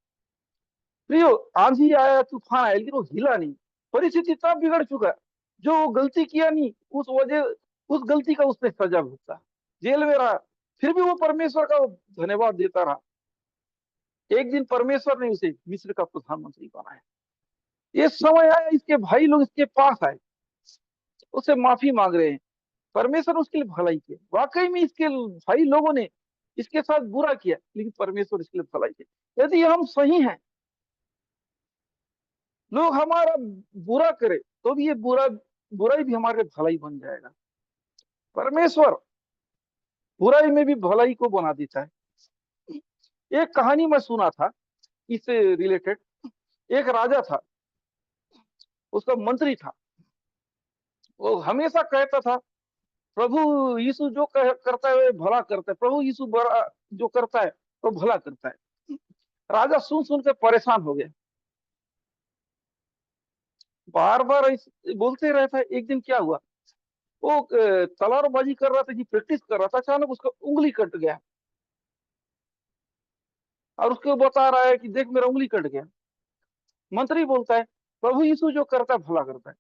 प्रियो, आंधी आया, तूफान आया, लेकिन वो हिला नहीं। परिस्थिति इतना बिगड़ चुका, जो वो गलती किया नहीं, उस गलती का उसने सजा भुगता, जेल में रहा, फिर भी वो परमेश्वर का धन्यवाद देता रहा। एक दिन परमेश्वर ने उसे मिस्र का प्रधानमंत्री बनाया। ये समय आया, इसके भाई लोग इसके पास आए, उससे माफी मांग रहे हैं। परमेश्वर ने उसके लिए भलाई किया, वाकई में इसके भाई लोगों ने इसके साथ बुरा किया, लेकिन परमेश्वर इसके लिए भलाई किया। यदि हम सही हैं, लोग हमारा बुरा करे, तो भी ये बुराई भी हमारे भलाई बन जाएगा। परमेश्वर बुराई में भी भलाई को बना देता है। एक कहानी मैं सुना था इससे रिलेटेड। एक राजा था, उसका मंत्री था। वो हमेशा कहता था, प्रभु यीशु जो करता है भला करता है, प्रभु यीशु जो करता है तो भला करता है। राजा सुन सुन के परेशान हो गया, बार बार बोलते रहता है। एक दिन क्या हुआ, वो तलवारबाजी कर रहा था कि प्रैक्टिस कर रहा था, अचानक उसका उंगली कट गया, और उसको बता रहा है कि देख मेरा उंगली कट गया। मंत्री बोलता है, प्रभु यीशु जो करता है भला करता है।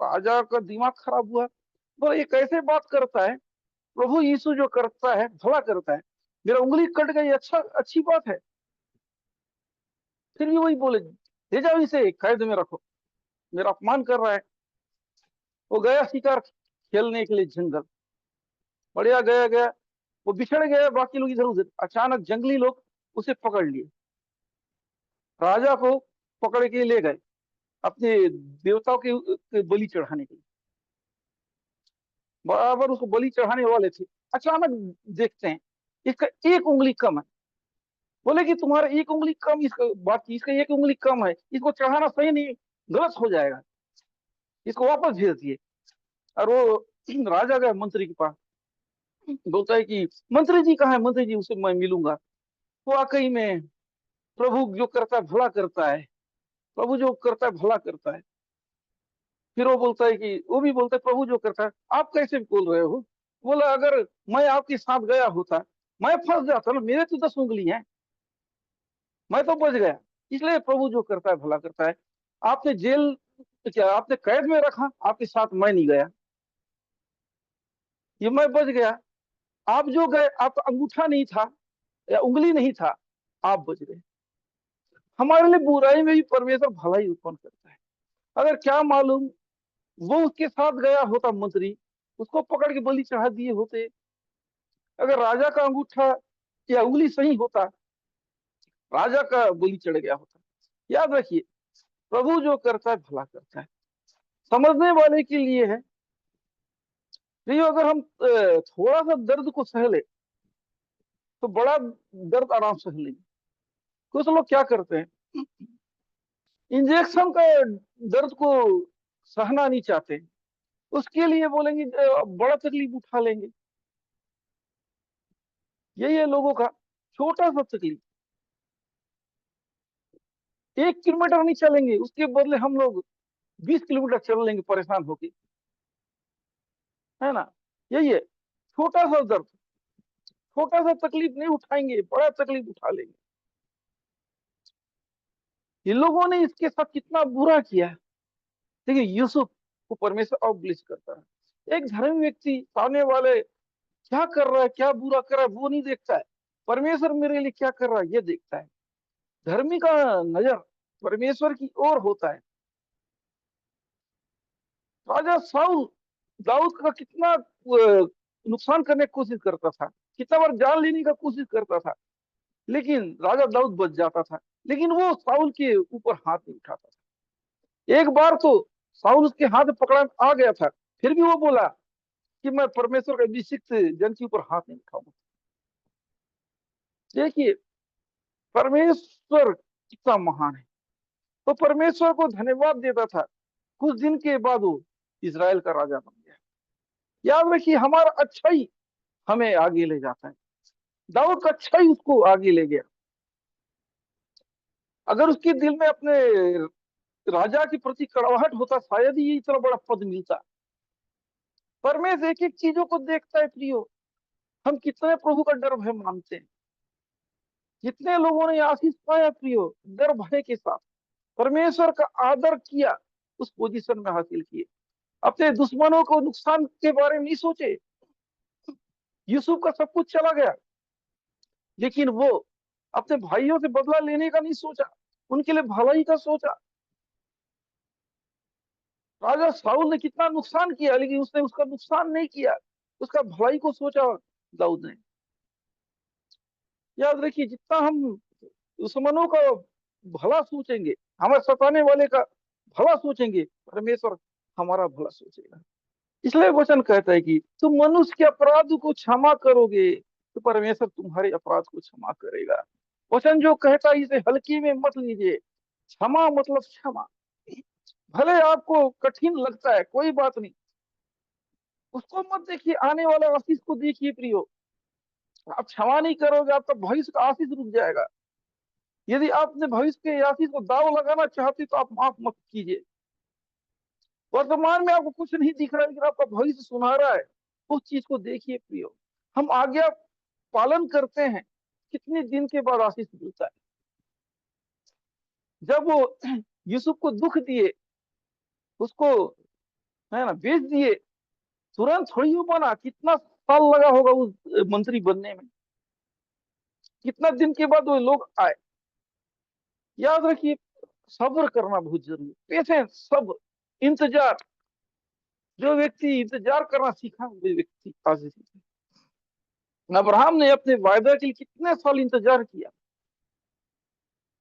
राजा का दिमाग खराब हुआ, बोला ये कैसे बात करता है, प्रभु यीशु जो करता है भला करता है, मेरा उंगली कट गई, अच्छा अच्छी बात है। फिर भी वही बोले, ले जाओ इसे कैद में रखो, मेरा अपमान कर रहा है। वो गया शिकार खेलने के लिए जंगल, बढ़िया गया गया, वो बिछड़ गया, बाकी लोग इधर उधर। अचानक जंगली लोग उसे पकड़ लिए, राजा को पकड़ के ले गए अपने देवताओं के बलि चढ़ाने के लिए। बराबर उसको बलि चढ़ाने वाले थे, अचानक देखते हैं इसका एक उंगली कम है। बोले कि तुम्हारा एक उंगली कम, इसका बाकी इसका एक उंगली कम है, इसको चढ़ाना सही नहीं, गलत हो जाएगा, इसको वापस भेज दिए। और वो राजा गया मंत्री के पास, बोलता है कि मंत्री जी कहाँ है, मंत्री जी उसे मैं मिलूंगा। वाकई में प्रभु जो करता है भला करता है, प्रभु जो करता है भला करता है। फिर वो बोलता है कि वो भी बोलता है प्रभु जो करता है, आप कैसे बोल रहे हो। बोला अगर मैं आपके साथ गया होता, मैं फंस जाता ना, मेरे तो 10 उंगली हैं, मैं तो बच गया। इसलिए प्रभु जो करता है भला करता है। आपने जेल, क्या आपने कैद में रखा, आपके साथ मैं नहीं गया, ये मैं बच गया। आप जो गए, आपका अंगूठा नहीं था या उंगली नहीं था, आप बच गए। हमारे लिए बुराई में भी परमेश्वर भलाई उत्पन्न करता है। अगर क्या मालूम वो उसके साथ गया होता मंत्री, उसको पकड़ के बलि चढ़ा दिए होते। अगर राजा का अंगूठा या उंगली सही होता, राजा का बलि चढ़ गया होता। याद रखिए, प्रभु जो करता है भला करता है, समझने वाले के लिए है। नहीं, अगर हम थोड़ा सा दर्द को सह ले, तो बड़ा दर्द आराम से सह लेंगे। कुछ लोग क्या करते हैं, इंजेक्शन का दर्द को सहना नहीं चाहते, उसके लिए बोलेंगे बड़ा तकलीफ उठा लेंगे। यही है लोगों का, छोटा सा तकलीफ, 1 किलोमीटर नहीं चलेंगे, उसके बदले हम लोग 20 किलोमीटर चल लेंगे परेशान होके, है ना। यही है, छोटा सा दर्द, छोटा सा तकलीफ नहीं उठाएंगे, बड़ा तकलीफ उठा लेंगे। ये लोगों ने इसके साथ कितना बुरा किया। देखिए यूसुफ को परमेश्वर और ब्लिस करता है। एक धर्मी व्यक्ति सामने वाले क्या कर रहा है, क्या बुरा कर रहा है, वो नहीं देखता है, परमेश्वर मेरे लिए क्या कर रहा है ये देखता है। धर्मी का नजर परमेश्वर की ओर होता है। राजा साउल दाऊद का कितना नुकसान करने की कोशिश करता था, कितना बार जान लेने का कोशिश करता था, लेकिन राजा दाऊद बच जाता था। लेकिन वो साउल के ऊपर हाथ नहीं उठाता था। एक बार तो साउल उसके हाथ में पकड़ा आ गया था, फिर भी वो बोला कि मैं परमेश्वर का अभिषिक्त जन के ऊपर हाथ नहीं उठाऊंगा। देखिए परमेश्वर कितना महान है। तो परमेश्वर को धन्यवाद देता था, कुछ दिन के बाद वो इज़राइल का राजा बन गया। याद रखिए, हमारा अच्छा ही हमें आगे ले जाता है। दाऊद का अच्छा ही उसको आगे ले गया। अगर उसके दिल में अपने राजा के प्रति कड़वाहट होता, शायद ही इतना बड़ा पद मिलता। परमेश्वर एक एक चीजों को देखता है प्रियो। हम कितने प्रभु का डर भय मानते हैं। कितने लोगों ने आशीष पाया प्रियो, डर भय के साथ परमेश्वर का आदर किया, उस पोजीशन में हासिल किए। अपने दुश्मनों को नुकसान के बारे में नहीं सोचे। यूसुफ का सब कुछ चला गया, लेकिन वो अपने भाइयों से बदला लेने का नहीं सोचा, उनके लिए भलाई का सोचा। राजा साउल ने कितना नुकसान किया, लेकिन उसने उसका नुकसान नहीं किया, उसका भलाई को सोचा दाऊद ने। याद रखिए, जितना हम दुश्मनों का भला सोचेंगे, हमें सताने वाले का भला सोचेंगे, परमेश्वर हमारा भला सोचेगा। इसलिए वचन कहता है कि तुम मनुष्य के अपराध को क्षमा करोगे तो परमेश्वर तुम्हारे अपराध को क्षमा करेगा। वचन जो कहता है इसे हल्की में मत लीजिए। क्षमा मतलब क्षमा। भले आपको कठिन लगता है, कोई बात नहीं, उसको मत देखिए, आने वाला आशीष को देखिए प्रियो। आप क्षमा नहीं करोगे, आपका भविष्य का आशीष रुक जाएगा। यदि आप अपने भविष्य के आशीष को दाव लगाना चाहते तो आप माफ मत कीजिए। वर्तमान में आपको कुछ नहीं दिख रहा है, लेकिन आपका भविष्य सुनहरा है, उस चीज को देखिए प्रियो। हम आज्ञा पालन करते हैं, कितने दिन के बाद आशीष मिलता है। जब वो यूसुफ को दुख दिए, उसको है ना बेच दिए, तुरंत थोड़ी वो बना, कितना साल लगा होगा उस मंत्री बनने में, कितना दिन के बाद वो लोग आए। याद रखिए, सब्र करना बहुत जरूरी है, पेशेंस, सब्र, इंतजार। जो व्यक्ति इंतजार करना सीखा, वो व्यक्ति आशीष सीखा। अब्राहम ने अपने वायदा के लिए कितने साल इंतजार किया।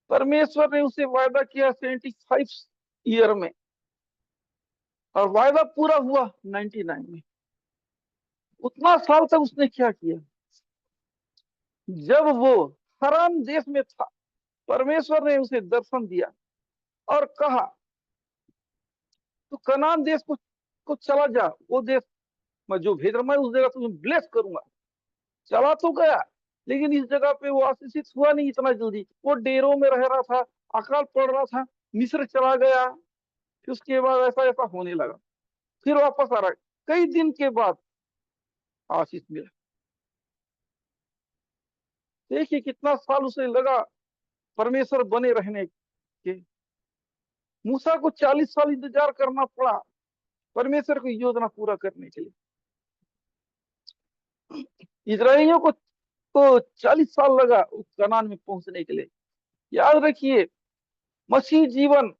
परमेश्वर ने उसे वायदा किया 75 ईयर में, और वायदा पूरा हुआ 99 में। उतना साल तक उसने क्या किया। जब वो हराम देश में था, परमेश्वर ने उसे दर्शन दिया और कहा तू कनान देश को चला जा, वो देश मैं जो भेज रहा, मैं उस जगह तुम्हें ब्लेस करूंगा। चला तो गया, लेकिन इस जगह पे वो आशीषित हुआ नहीं इतना जल्दी। वो डेरों में रह रहा था, अकाल पड़ रहा था, मिस्र चला गया, फिर उसके बाद ऐसा ऐसा होने लगा, फिर वापस आ रहा है। कई दिन के बाद आशीष मिला। देखिए कितना साल उसे लगा परमेश्वर बने रहने के। मूसा को 40 साल इंतजार करना पड़ा परमेश्वर की योजना पूरा करने के लिए। इजराइलियों को तो 40 साल लगा उस कनान में पहुंचने के लिए। याद रखिए, मसीह जीवन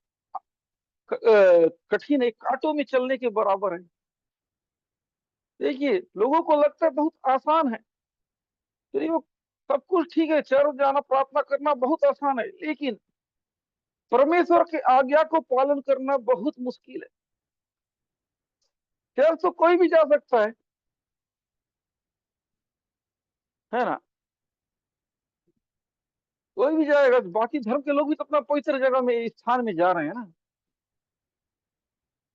कठिन है, कांटों में चलने के बराबर है। देखिए, लोगों को लगता है बहुत आसान है, तो ये सब कुछ ठीक है, चर्च जाना, प्रार्थना करना बहुत आसान है, लेकिन परमेश्वर के आज्ञा को पालन करना बहुत मुश्किल है। चर्च तो कोई भी जा सकता है ना, कोई भी जाएगा। बाकी धर्म के लोग भी तो अपना पवित्र जगह में, स्थान में जा रहे हैं ना।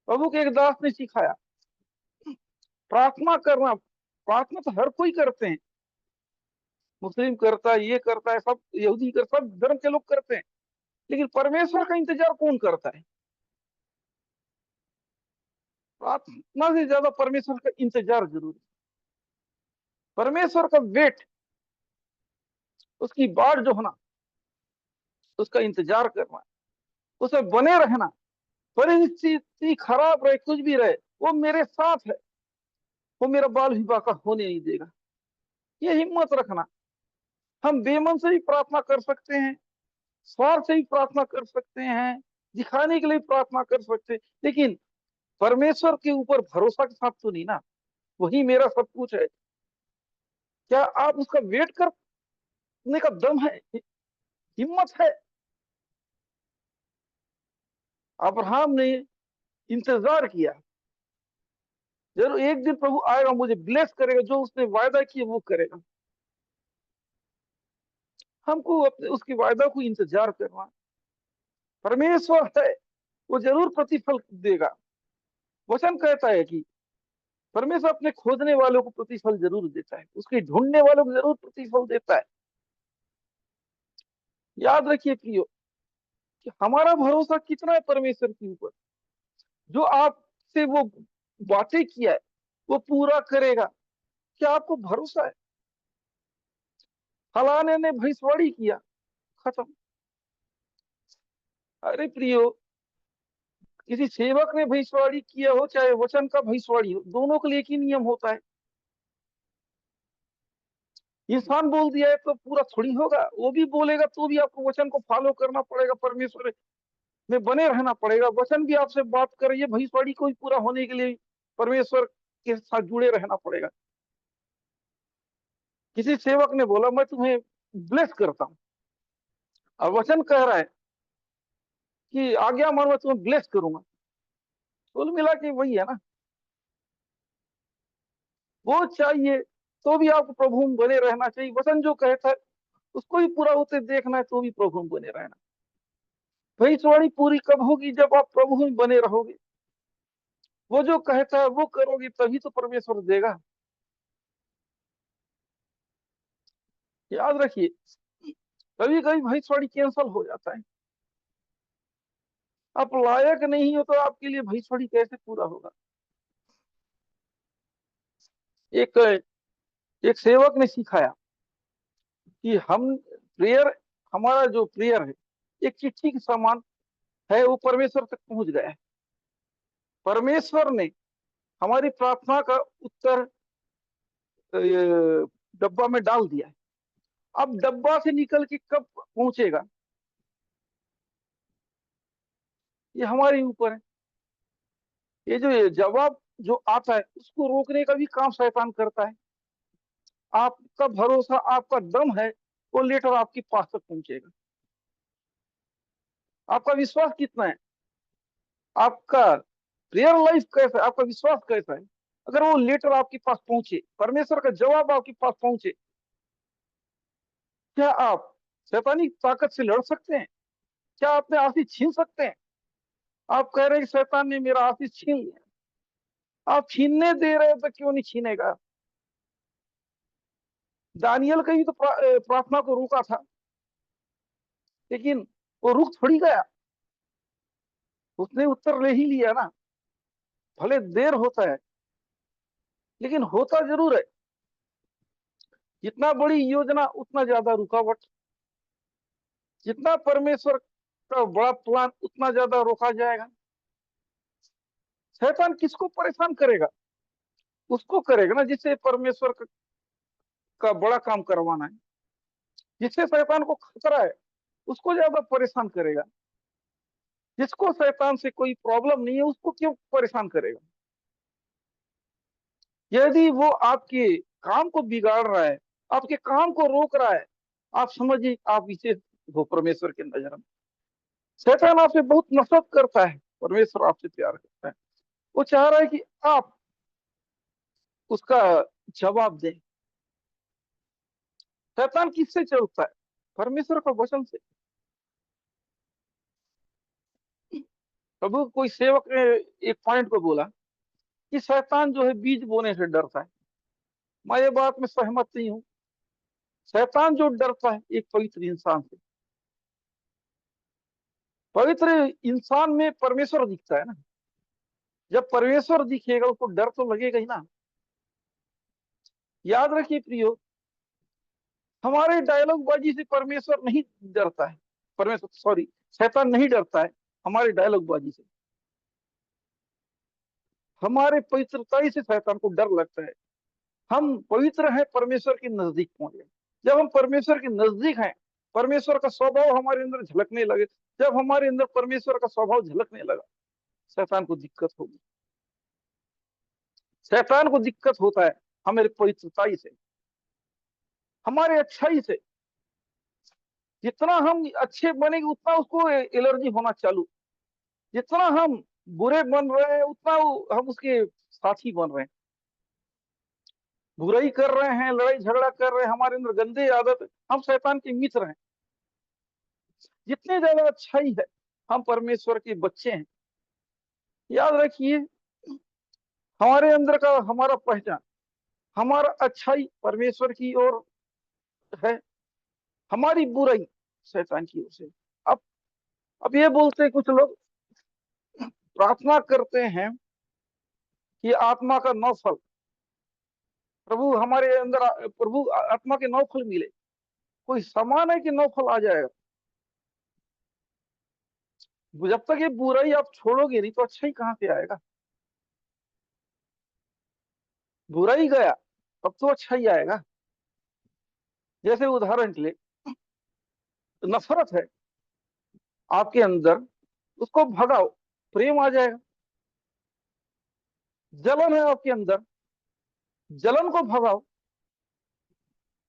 प्रभु के एक दास ने सिखाया प्रार्थना करना। प्रार्थना तो हर कोई करते हैं, मुस्लिम करता है, ये करता है, सब यहूदी कर, सब धर्म के लोग करते हैं, लेकिन परमेश्वर का इंतजार कौन करता है। प्रार्थना से ज्यादा परमेश्वर का इंतजार जरूरी। परमेश्वर का वेट, उसकी बाट जो होना, उसका इंतजार करना, उसमें बने रहना। परिस्थिति खराब रहे, कुछ भी रहे, वो मेरे साथ है, वो मेरा बाल भी बाका होने नहीं देगा। ये हिम्मत रखना। हम बेमन से भी प्रार्थना कर सकते हैं, स्वार्थ से भी प्रार्थना कर सकते हैं, दिखाने के लिए प्रार्थना कर सकते हैं, लेकिन परमेश्वर के ऊपर भरोसा के साथ तो नहीं ना। वही मेरा सब कुछ है। क्या आप उसका वेट करने का दम है, हिम्मत है। अब्राहम ने इंतजार किया, जरूर एक दिन प्रभु आएगा, मुझे ब्लेस करेगा, जो उसने वायदा किया वो करेगा। हमको अपने उसकी वायदा को इंतजार करना। परमेश्वर है, वो जरूर प्रतिफल देगा। वचन कहता है कि परमेश्वर अपने खोजने वालों को प्रतिफल जरूर देता है, उसके ढूंढने वालों को जरूर प्रतिफल देता है। याद रखिए प्रियो कि हमारा भरोसा कितना है परमेश्वर के ऊपर। जो आपसे वो बातें किया है वो पूरा करेगा, क्या आपको भरोसा है। फलाने ने भैंसवाड़ी किया, खत्म। अरे प्रियो, किसी सेवक ने भैंसवाड़ी किया हो चाहे वचन का भैंसवाड़ी हो, दोनों के लिए एक ही नियम होता है। इंसान बोल दिया है तो पूरा थोड़ी होगा, वो भी बोलेगा तो भी आपको वचन को फॉलो करना पड़ेगा, परमेश्वर में बने रहना पड़ेगा। वचन भी आपसे बात कर रही है, भविष्यवाणी को भी पूरा होने के लिए परमेश्वर के साथ जुड़े रहना पड़ेगा। किसी सेवक ने बोला मैं तुम्हें ब्लेस करता हूं, और वचन कह रहा है कि आज्ञा मानो मैं तुम्हें ब्लेस करूंगा, कुल मिला के वही है ना। वो चाहिए तो भी आपको प्रभु में बने रहना चाहिए, वचन जो कहता है उसको भी पूरा होते देखना है, तो भी प्रभु में बने रहना। भविष्यवाणी पूरी कब होगी? जब आप प्रभु में बने रहोगे, वो जो कहता है वो करोगे, तभी तो परमेश्वर देगा। याद रखिए, कभी कभी भविष्यवाणी कैंसल हो जाता है। आप लायक नहीं हो तो आपके लिए भविष्यवाणी कैसे पूरा होगा? एक एक सेवक ने सिखाया कि हम प्रेयर, हमारा जो प्रेयर है एक चिट्ठी के समान है, वो परमेश्वर तक पहुंच गया है। परमेश्वर ने हमारी प्रार्थना का उत्तर डब्बा में डाल दिया है। अब डब्बा से निकल के कब पहुंचेगा, ये हमारे ऊपर है। ये जो जवाब जो आता है उसको रोकने का भी काम शैतान करता है। आपका भरोसा, आपका दम है, वो लेटर आपके पास तक पहुंचेगा। आपका विश्वास कितना है, आपका प्रेयर लाइफ कैसा है, आपका विश्वास कैसा है? अगर वो लेटर आपके पास पहुंचे, परमेश्वर का जवाब आपके पास पहुंचे, क्या आप शैतानी ताकत से लड़ सकते हैं? क्या अपने आशीष छीन सकते हैं? आप कह रहे हैं कि शैतान ने मेरा आशीष छीन लिया, आप छीनने दे रहे हो तो क्यों नहीं छीनेगा? दानियल का ही तो प्रार्थना को रोका था, लेकिन वो रुक थोड़ी गया, उसने उत्तर ले ही लिया ना। भले देर होता है, लेकिन होता जरूर है। जितना बड़ी योजना उतना ज्यादा रुकावट, जितना परमेश्वर का बड़ा प्लान उतना ज्यादा रोका जाएगा। शैतान किसको परेशान करेगा? उसको करेगा ना जिससे परमेश्वर का बड़ा काम करवाना है। जिससे शैतान को खतरा है उसको ज्यादा परेशान करेगा। जिसको शैतान से कोई प्रॉब्लम नहीं है उसको क्यों परेशान करेगा? यदि वो आपके काम को बिगाड़ रहा है, आपके काम को रोक रहा है, आप समझिए आप इसे हो परमेश्वर के नजर में। शैतान आपसे बहुत नफरत करता है, परमेश्वर आपसे प्यार करता है। वो चाह रहा है कि आप उसका जवाब दें। शैतान किससे चलता है? परमेश्वर का वचन से। प्रभु कोई सेवक ने एक पॉइंट को बोला कि शैतान जो है बीज बोने से डरता है। मैं ये बात में सहमत नहीं हूँ। शैतान जो डरता है एक पवित्र इंसान से। पवित्र इंसान में परमेश्वर दिखता है ना। जब परमेश्वर दिखेगा उसको डर तो लगेगा ही ना। याद रखिए प्रियो, हमारे डायलॉग बाजी से परमेश्वर नहीं डरता है। परमेश्वर सॉरी, शैतान नहीं डरता है हमारे डायलॉग बाजी से। हमारे पवित्रताई से शैतान को डर लगता है। हम पवित्र हैं, परमेश्वर के नजदीक पहुंचे। जब हम परमेश्वर के नजदीक हैं, परमेश्वर का स्वभाव हमारे अंदर झलकने लगे। जब हमारे अंदर परमेश्वर का स्वभाव झलकने लगा, शैतान को दिक्कत होगी। शैतान को दिक्कत होता है हमारे पवित्रताई से, हमारे अच्छाई से। जितना हम अच्छे बनेंगे उतना उसको एलर्जी होना चालू। जितना हम बुरे बन रहे हैं उतना हम उसके साथी बन रहे हैं। बुराई कर रहे हैं, लड़ाई झगड़ा कर रहे हैं, हमारे अंदर गंदे आदत, हम शैतान के मित्र हैं। जितने ज्यादा अच्छाई है, हम परमेश्वर के बच्चे हैं। याद रखिए, हमारे अंदर का हमारा पहचान, हमारा अच्छाई परमेश्वर की ओर है, हमारी बुराई शैतान की ओर से। अब अब ये बोलते हैं कुछ लोग, प्रार्थना करते हैं कि आत्मा का 9 फल, प्रभु हमारे अंदर प्रभु आत्मा के 9 फल मिले। कोई समान है कि 9 फल आ जाएगा? जब तक ये बुराई आप छोड़ोगे नहीं तो अच्छा ही कहां से आएगा? बुराई गया तब तो अच्छा ही आएगा। जैसे उदाहरण के लिए, नफरत है आपके अंदर, उसको भगाओ, प्रेम आ जाएगा। जलन है आपके अंदर, जलन को भगाओ,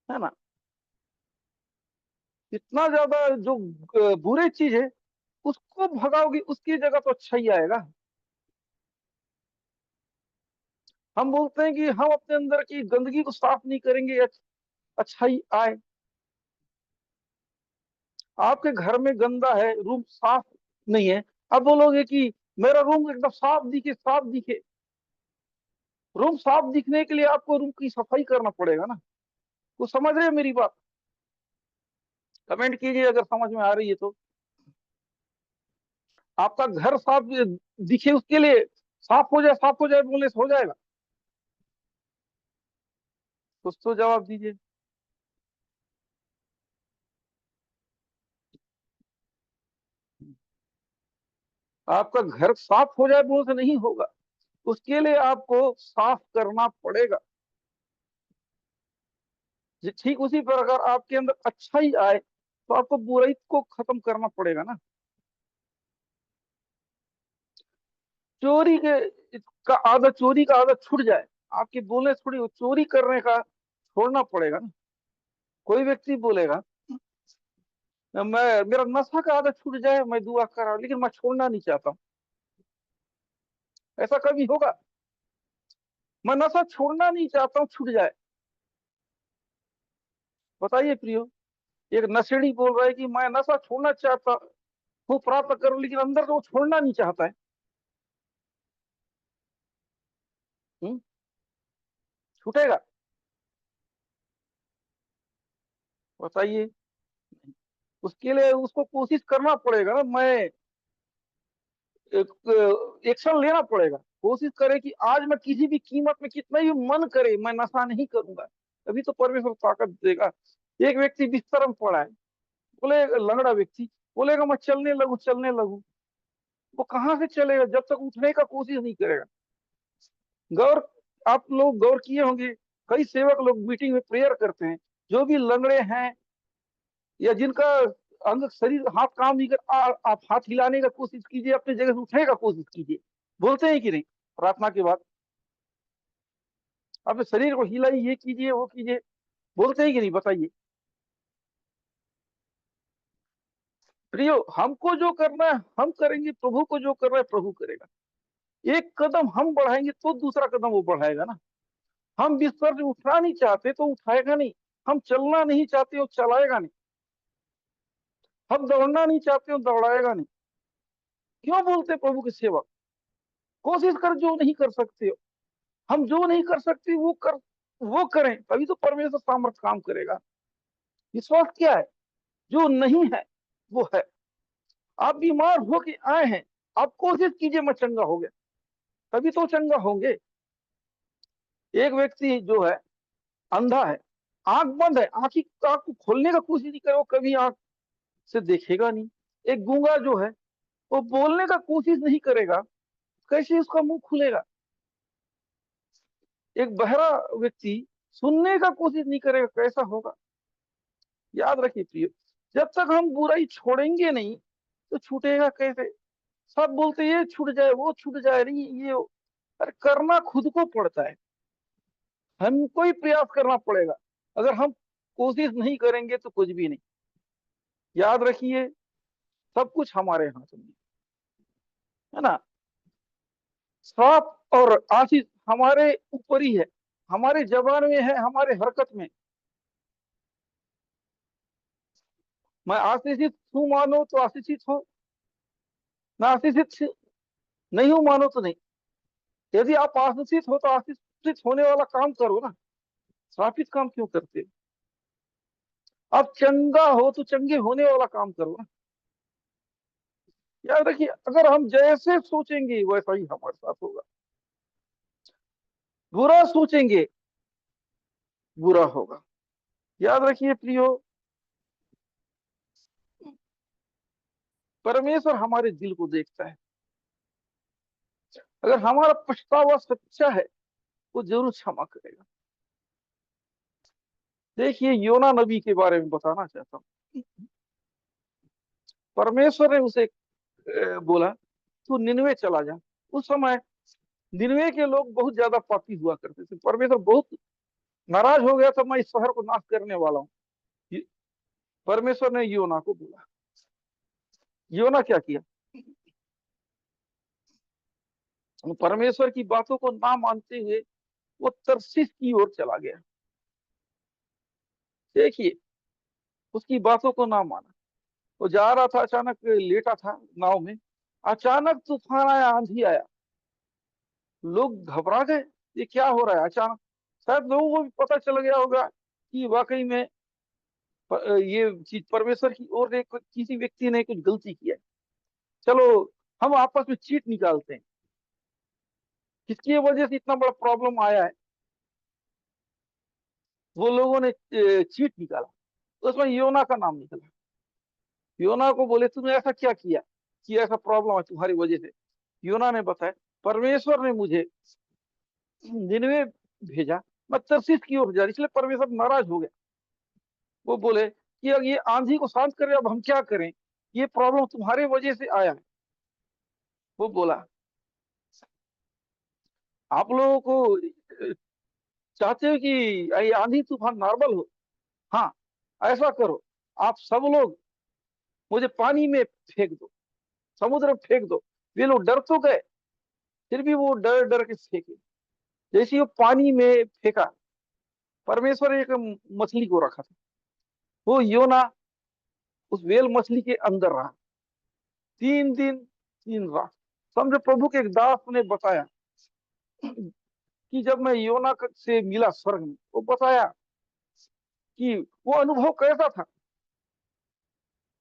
है ना? इतना ज्यादा जो बुरे चीज है उसको भगाओगी, उसकी जगह तो अच्छा ही आएगा। हम बोलते हैं कि हम अपने अंदर की गंदगी को साफ नहीं करेंगे, अच्छा ही आए। आपके घर में गंदा है, रूम साफ नहीं है, अब बोलोगे कि मेरा रूम एकदम साफ दिखे, साफ दिखे। रूम साफ दिखने के लिए आपको रूम की सफाई करना पड़ेगा ना। वो समझ रहे हैं मेरी बात? कमेंट कीजिए अगर समझ में आ रही है तो। आपका घर साफ दिखे उसके लिए साफ हो जाए, साफ हो जाए बोलने से हो जाएगा? कुछ तो जवाब दीजिए। आपका घर साफ हो जाए बोलने से नहीं होगा, उसके लिए आपको साफ करना पड़ेगा। ठीक उसी प्रकार आपके अंदर अच्छा ही आए तो आपको बुराई को खत्म करना पड़ेगा ना। चोरी के चोरी का आदत छूट जाए, आपकी बोलने से थोड़ी चोरी करने का छोड़ना पड़ेगा ना। कोई व्यक्ति बोलेगा मैं मेरा नशा का आदत छूट जाए, मैं दुआ कर रहा हूं लेकिन मैं छोड़ना नहीं चाहता हूं। ऐसा कभी होगा? मैं नशा छोड़ना नहीं चाहता हूं, छूट जाए। बताइए प्रियो, एक नशेड़ी बोल रहा है कि मैं नशा छोड़ना चाहता हूँ, प्राप्त करूं, लेकिन अंदर तो वो छोड़ना नहीं चाहता है। हम्म, छूटेगा? बताइए। उसके लिए उसको कोशिश करना पड़ेगा ना। मैं एक्शन लेना पड़ेगा। कोशिश करे कि आज मैं किसी भी कीमत में, कितना भी मन करे, मैं नशा नहीं करूंगा। अभी तो परमेश्वर ताकत देगा। एक व्यक्ति बिस्तर में पड़ा है, बोले लंगड़ा व्यक्ति बोलेगा मैं चलने लगू, चलने लगू। वो कहाँ से चलेगा जब तक उठने का कोशिश नहीं करेगा? गौर आप लोग गौर किए होंगे, कई सेवक लोग मीटिंग में प्रेयर करते हैं, जो भी लंगड़े हैं या जिनका अंग शरीर हाथ काम नहीं कर, आप हाथ हिलाने का कोशिश कीजिए, अपनी जगह से उठने का कोशिश कीजिए। बोलते हैं कि नहीं प्रार्थना के बाद? अपने शरीर को हिलाइए, ये कीजिए, वो कीजिए। बोलते हैं कि नहीं? बताइए। प्रियो, हमको जो करना है हम करेंगे, प्रभु को जो करना है प्रभु करेगा। एक कदम हम बढ़ाएंगे तो दूसरा कदम वो बढ़ाएगा ना। हम बिस्तर से उठना नहीं चाहते तो उठाएगा नहीं। हम चलना नहीं चाहते वो चलाएगा नहीं। हम दौड़ना नहीं चाहते वो दौड़ाएगा नहीं। क्यों बोलते प्रभु की सेवा? कोशिश कर जो नहीं कर सकते हो। हम जो नहीं कर सकते वो करें, तभी तो परमेश्वर सामर्थ्य काम करेगा। विश्वास क्या है? जो नहीं है वो है। आप बीमार होके आए हैं, आप कोशिश कीजिए मैं चंगा हो गया, तभी तो चंगा होंगे। एक व्यक्ति जो है अंधा है, आंख बंद है, आंख को खोलने का कोशिश नहीं करे, वो कभी आंख से देखेगा नहीं। एक गूंगा जो है, वो बोलने का कोशिश नहीं करेगा, कैसे उसका मुंह खुलेगा? एक बहरा व्यक्ति सुनने का कोशिश नहीं करेगा, कैसा होगा? याद रखिए प्रियो, जब तक हम बुराई छोड़ेंगे नहीं तो छूटेगा कैसे? सब बोलते ये छूट जाए, वो छूट जाए, नहीं ये अरे करना खुद को पड़ता है। हमको ही प्रयास करना पड़ेगा। अगर हम कोशिश नहीं करेंगे तो कुछ भी नहीं। याद रखिए, सब कुछ हमारे हाथ में है ना। श्राप और आशीष हमारे ऊपर ही है, हमारे जबान में है, हमारे हरकत में। मैं आशीषित हूँ मानो तो आशीषित हो, मैं आशीषित नहीं हूं मानो तो नहीं। यदि आप आशीषित हो तो आशीषित होने वाला काम करो ना, श्रापित काम क्यों करते हो? आप चंगा हो तो चंगे होने वाला काम करो ना। याद रखिए, अगर हम जैसे सोचेंगे वैसा ही हमारे साथ होगा। बुरा सोचेंगे बुरा होगा। याद रखिए प्रियो, परमेश्वर हमारे दिल को देखता है। अगर हमारा पछतावा सच्चा है वो जरूर क्षमा करेगा। देखिए योना नबी के बारे में बताना चाहता हूँ। परमेश्वर ने उसे बोला तू निनवे चला जा। उस समय निनवे के लोग बहुत ज्यादा पापी हुआ करते थे। परमेश्वर बहुत नाराज हो गया था, मैं इस शहर को नाश करने वाला हूँ। परमेश्वर ने योना को बोला। योना क्या किया? परमेश्वर की बातों को ना मानते हुए वो तरसीस की ओर चला गया। देखिए उसकी बातों को ना माना। वो जा रहा था, अचानक लेटा था नाव में, अचानक तूफान आया, आंधी आया। लोग घबरा गए, ये क्या हो रहा है अचानक। शायद लोगों को भी पता चल गया होगा कि वाकई में ये चीज परमेश्वर की ओर से किसी व्यक्ति ने कुछ गलती किया है। चलो हम आपस में चीट निकालते हैं, किसकी वजह से इतना बड़ा प्रॉब्लम आया है। वो लोगों ने चीट निकाला, तो उसमें योना का नाम निकला। योना को बोले तुमने ऐसा क्या किया कि ऐसा प्रॉब्लम है तुम्हारी वजह से। योना ने बताया परमेश्वर ने मुझे निनवे भेजा, मैं तरसीस की ओर जा रही, इसलिए परमेश्वर नाराज हो गया। वो बोले कि अब ये आंधी को शांत करें, अब हम क्या करें, ये प्रॉब्लम तुम्हारे वजह से आया है। वो बोला आप लोगों को चाहते हो कि ये आंधी तूफान नॉर्मल हो? हाँ, ऐसा करो, आप सब लोग मुझे पानी में फेंक दो, समुद्र में फेंक दो। वे लोग डर तो गए, फिर भी वो डर डर के फेंके। जैसे ही वो पानी में फेंका, परमेश्वर ने एक मछली को रखा था। वो योना उस वेल मछली के अंदर रहा 3 दिन 3 रात। समझो प्रभु के एक दास ने बताया कि जब मैं योना से मिला स्वर्ग में, वो बताया कि वो अनुभव कैसा था।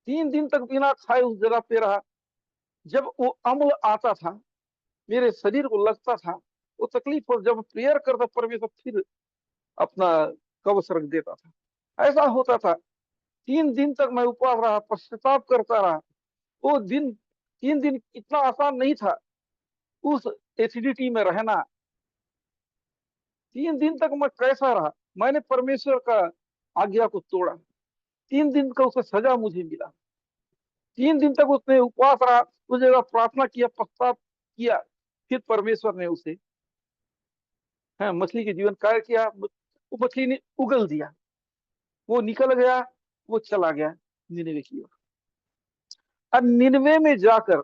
3 दिन तक बिना खाए उस जगह पे रहा। जब वो अम्ल आता था मेरे शरीर को लगता था, वो तकलीफ पर जब प्रेयर करता परमेश्वर फिर अपना कवच रख देता था। ऐसा होता था। 3 दिन तक मैं उपवास रहा, पश्चाताप करता रहा। वो दिन 3 दिन इतना आसान नहीं था उस एसिडिटी में रहना। 3 दिन तक मैं कैसा रहा, मैंने परमेश्वर का आज्ञा को तोड़ा। 3 दिन का उसका सजा मुझे मिला। 3 दिन तक उसने उपवास रहा, उस जगह प्रार्थना किया, पश्चाताप किया। फिर परमेश्वर ने उसे मछली के जीवन कार्य किया। वो मछली ने उगल दिया, वो निकल गया, वो चला गया निनवे की ओर। अब निनवे में जाकर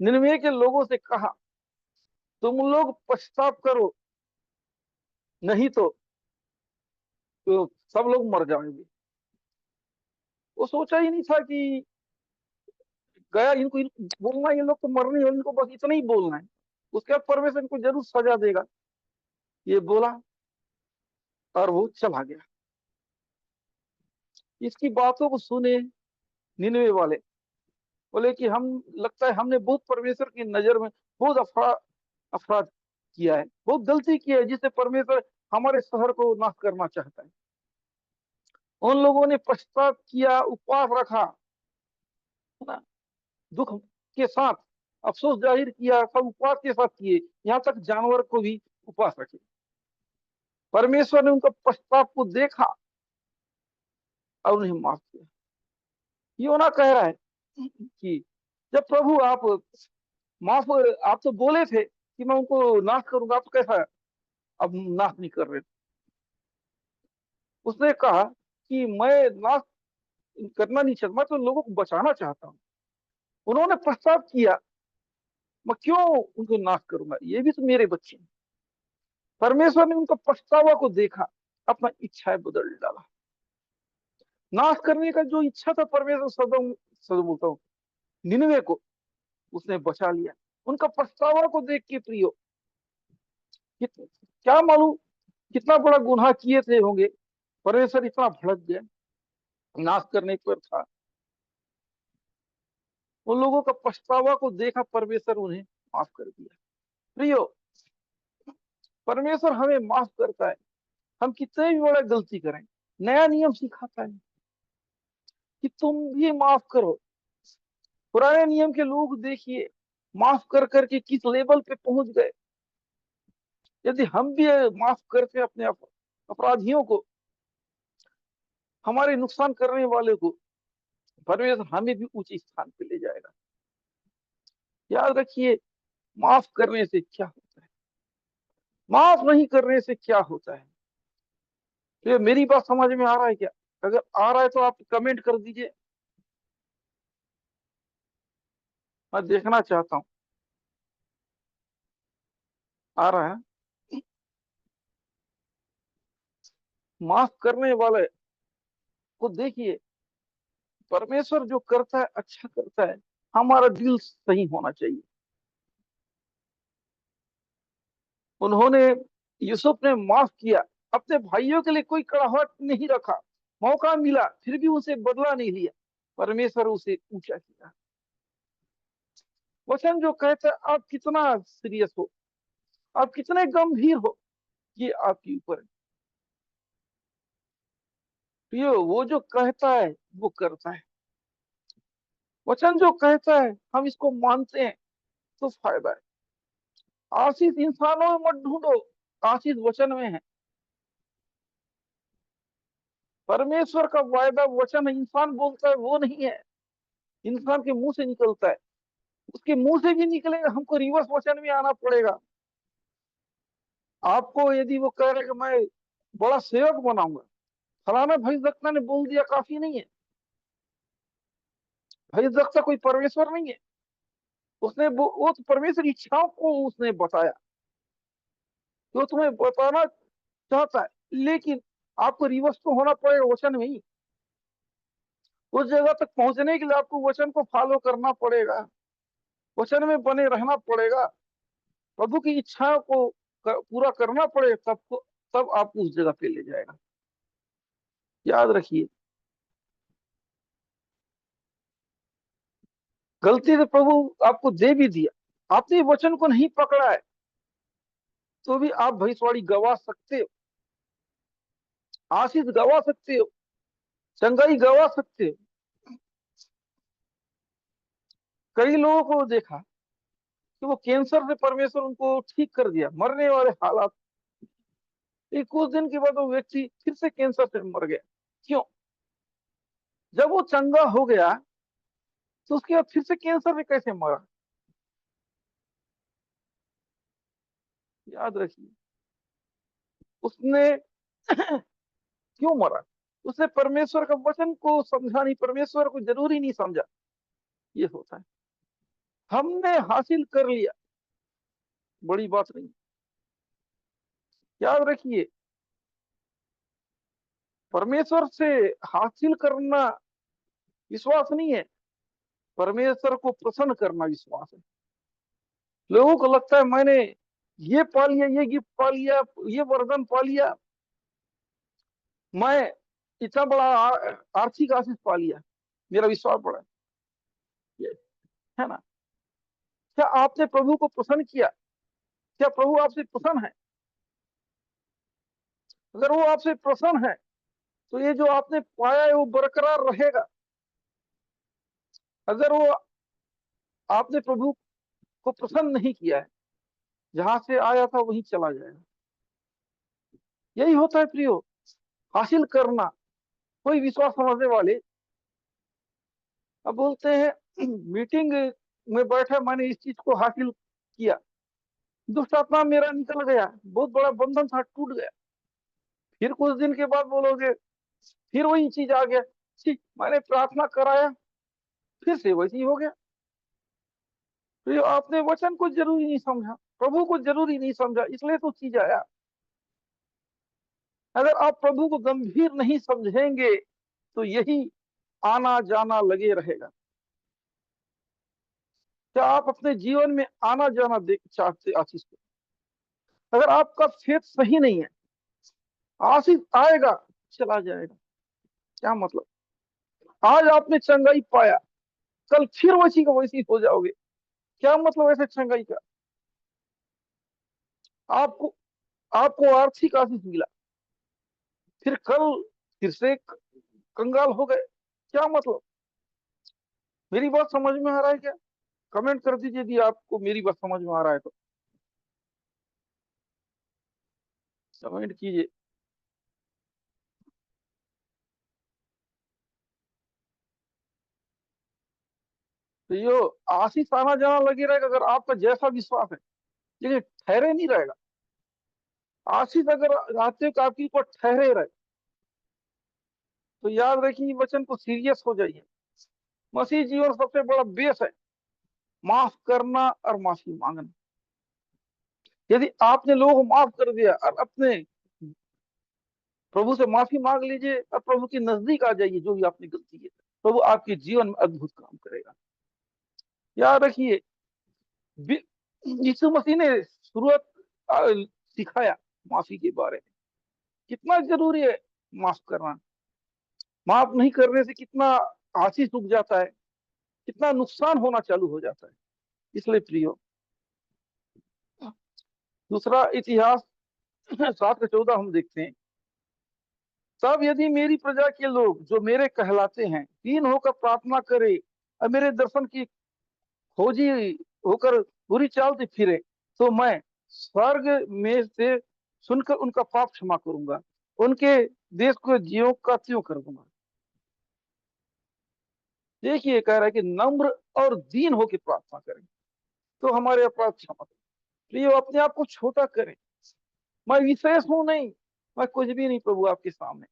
निनवे के लोगों से कहा तुम लोग पश्चाताप करो, नहीं तो सब लोग मर जाएंगे। वो सोचा ही नहीं था कि गया इनको बोलना, ये लोग तो मरने वाले, इनको बस इतना ही बोलना है, उसके बाद परमेश्वर इनको जरूर सजा देगा। ये बोला और वो चला गया। इसकी बातों को सुने निनवे वाले, बोले कि हम लगता है हमने बहुत परमेश्वर की नजर में बहुत अपराध किया है, बहुत गलती की है, जिससे परमेश्वर हमारे शहर को नाश करना चाहता है। उन लोगों ने पश्चाताप किया, उपवास रखा, है ना, दुख के साथ अफसोस जाहिर किया, सब उपवास के साथ किए, यहाँ तक जानवर को भी उपवास रखे। परमेश्वर ने उनका पश्चाताप को देखा और उन्हें माफ किया। योना कह रहा है कि जब प्रभु आप माफ, आप तो बोले थे कि मैं उनको नाश करूंगा, आप तो कैसा अब नाश नहीं कर रहे? उसने कहा कि मैं नाश करना नहीं चाहता, मैं तो लोगों को बचाना चाहता हूँ। उन्होंने पश्चाताप किया, मैं क्यों उनको नाश करूंगा, ये भी तो मेरे बच्चे हैं। परमेश्वर ने उनका पछतावा को देखा, अपना इच्छाएं बदल डाला। नाश करने का जो इच्छा था परमेश्वर सदम सदम बोलता हूँ निनवे को उसने बचा लिया। उनका पछतावा को देख के प्रियो, क्या मालूम कितना बड़ा गुनाह किए थे होंगे, परमेश्वर इतना भड़क गया, नाश करने पर था। उन लोगों का पछतावा को देखा, परमेश्वर उन्हें माफ कर दिया। प्रियो, परमेश्वर हमें माफ करता है, हम कितने भी बड़ा गलती करें। नया नियम सिखाता है कि तुम भी माफ करो पुराने नियम के लोग देखिए माफ कर करके किस लेवल पे पहुंच गए। यदि हम भी माफ करते अपने अपराधियों को, हमारे नुकसान करने वाले को, परमेश्वर हमें भी ऊंचे स्थान पे ले जाएगा। याद रखिए, माफ करने से क्या होता है, माफ नहीं करने से क्या होता है। तो ये मेरी बात समझ में आ रहा है क्या? अगर आ रहा है तो आप कमेंट कर दीजिए, मैं देखना चाहता हूँ। आ रहा है? माफ करने वाले को देखिए, परमेश्वर जो करता है अच्छा करता है। हमारा दिल सही होना चाहिए। उन्होंने, यूसुफ ने माफ किया, अपने भाइयों के लिए कोई कड़ाहट नहीं रखा। मौका मिला फिर भी उसे बदला नहीं लिया, परमेश्वर उसे ऊंचा किया। वचन जो कहता है आप कितना सीरियस हो, आप कितने गंभीर हो, ये आपके ऊपर है। तो ये वो जो कहता है वो करता है। वचन जो कहता है हम इसको मानते हैं तो फायदा है। आशीष इंसानों में मत ढूंढो, आशीष वचन में है। परमेश्वर का वायदा वचन है, इंसान बोलता है वो नहीं है। इंसान के मुंह से निकलता है, उसके मुंह से भी निकलेगा, हमको रिवर्स वचन में आना पड़ेगा। आपको यदि वो कह रहे कि मैं बड़ा सेवक बनाऊंगा, फलाना भविष्यवक्ता ने बोल दिया, काफी नहीं है। भविष्यवक्ता कोई परमेश्वर नहीं है। उसने वो तो परमेश्वर इच्छाओं को उसने बताया, जो तुम्हें बताना चाहता है। लेकिन आपको रिवर्स तो होना पड़ेगा वचन में ही। उस जगह तक पहुंचने के लिए आपको वचन को फॉलो करना पड़ेगा, वचन में बने रहना पड़ेगा, प्रभु की इच्छा को पूरा करना पड़ेगा, तब आप उस जगह पे ले जाएगा। याद रखिए, गलती से प्रभु आपको दे भी दिया, आपने वचन को नहीं पकड़ा है, तो भी आप भविष्यवाणी गवा सकते हो, आशीष गवा सकते हो, चंगाई गवा सकते हो। कई लोगों को देखा कि वो कैंसर से परमेश्वर उनको ठीक कर दिया, मरने वाले हालात, एक कुछ दिन के बाद वो व्यक्ति फिर से कैंसर से मर गया। क्यों? जब वो चंगा हो गया तो उसके बाद फिर से कैंसर में कैसे मरा? याद रखिए, उसने क्यों मरा? उसने परमेश्वर का वचन को समझा नहीं, परमेश्वर को जरूरी नहीं समझा। ये होता है। हमने हासिल कर लिया, बड़ी बात नहीं। याद रखिए, परमेश्वर से हासिल करना विश्वास नहीं है, परमेश्वर को प्रसन्न करना विश्वास है। लोगों को लगता है मैंने ये पा लिया, ये गिफ्ट पा लिया, ये वरदान पा लिया, मैं इतना बड़ा आर्थिक आशीष पा लिया, मेरा विश्वास बड़ा है ना। क्या आपने प्रभु को प्रसन्न किया? क्या प्रभु आपसे प्रसन्न है? अगर वो आपसे प्रसन्न है तो ये जो आपने पाया है वो बरकरार रहेगा। अगर वो आपने प्रभु को प्रसन्न नहीं किया है, जहां से आया था वहीं चला जाएगा। यही होता है प्रियो, हासिल करना। कोई विश्वास समझने वाले अब बोलते हैं मीटिंग में बैठा, मैंने इस चीज को हासिल किया, दुष्ट आत्मा मेरा निकल गया, बहुत बड़ा बंधन था, टूट गया। फिर कुछ दिन के बाद बोलोगे फिर वही चीज आ गया, ठीक मैंने प्रार्थना कराया फिर से वैसे ही हो गया। तो आपने वचन को जरूरी नहीं समझा, प्रभु को जरूरी नहीं समझा, इसलिए तो चीज आया। अगर आप प्रभु को गंभीर नहीं समझेंगे तो यही आना जाना लगे रहेगा। क्या आप अपने जीवन में आना जाना देख चाहते आशीष को? अगर आपका फेथ सही नहीं है, आशीष आएगा चला जाएगा। क्या मतलब? आज आपने चंगाई पाया, कल फिर वैसी का वैसी हो जाओगे। क्या मतलब ऐसे चंगाई का? आपको आपको आर्थिक आशीष मिला, फिर कल फिर से कंगाल हो गए। क्या मतलब? मेरी बात समझ में आ रहा है क्या? कमेंट कर दीजिए यदि आपको मेरी बात समझ में आ रहा है तो कमेंट कीजिए। तो यो आशीष आना जाना लगे रहेगा अगर आपका जैसा विश्वास है, लेकिन ठहरे नहीं रहेगा। आशीष अगर आते हो आपकी ऊपर ठहरे रहे तो याद रखिए वचन को सीरियस हो जाइए। मसीह जीवन सबसे बड़ा बेस है माफ करना और माफी मांगना। यदि आपने लोगों को माफ कर दिया और अपने प्रभु से माफी मांग लीजिए और प्रभु के नजदीक आ जाइए, जो भी आपने गलती की प्रभु आपके जीवन में अद्भुत काम करेगा। याद रखिए यीशु मसीह ने शुरुआत सिखाया माफी के बारे में। कितना जरूरी है माफ करना। माफ नहीं करने से कितना आशीष रुक जाता है, कितना नुकसान होना चालू हो जाता है। इसलिए प्रियो, दूसरा इतिहास 7:14 हम देखते हैं। तब यदि मेरी प्रजा के लोग जो मेरे कहलाते हैं दीन होकर प्रार्थना करे और मेरे दर्शन की खोजी होकर बुरी चाल से फिरे, तो मैं स्वर्ग में से सुनकर उनका पाप क्षमा करूंगा, उनके देश को ज्यों का त्यों कर दूंगा। देखिए कह रहा है कि नम्र और दीन होकर प्रार्थना करें तो हमारे अपराध क्षमा करें। प्रिय अपने आप को छोटा करें। मैं विशेष हूं नहीं, मैं कुछ भी नहीं प्रभु आपके सामने।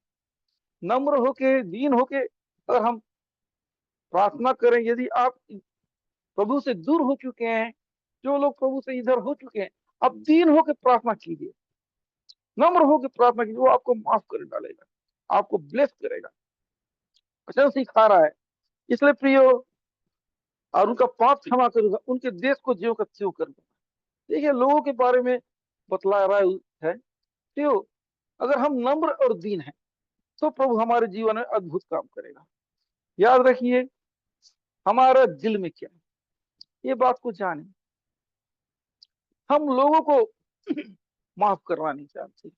नम्र होके दीन होके अगर हम प्रार्थना करें, यदि आप प्रभु से दूर हो चुके हैं, जो लोग प्रभु से इधर हो चुके हैं, अब दीन होकर प्रार्थना कीजिए, नम्र होकर प्रार्थना कीजिए, वो आपको माफ कर डालेगा, आपको ब्लेस करेगा, वचन सिखा रहा है। इसलिए प्रियो, और उनका पाप क्षमा करूंगा, उनके देश को ज्यों का त्यों कर दूंगा। देखिए लोगों के बारे में बतला रहा है प्रियो, अगर हम नम्र और दीन हैं तो प्रभु हमारे जीवन में अद्भुत काम करेगा। याद रखिए हमारा दिल में क्या है, ये बात को जाने। हम लोगों को माफ करना नहीं चाहते।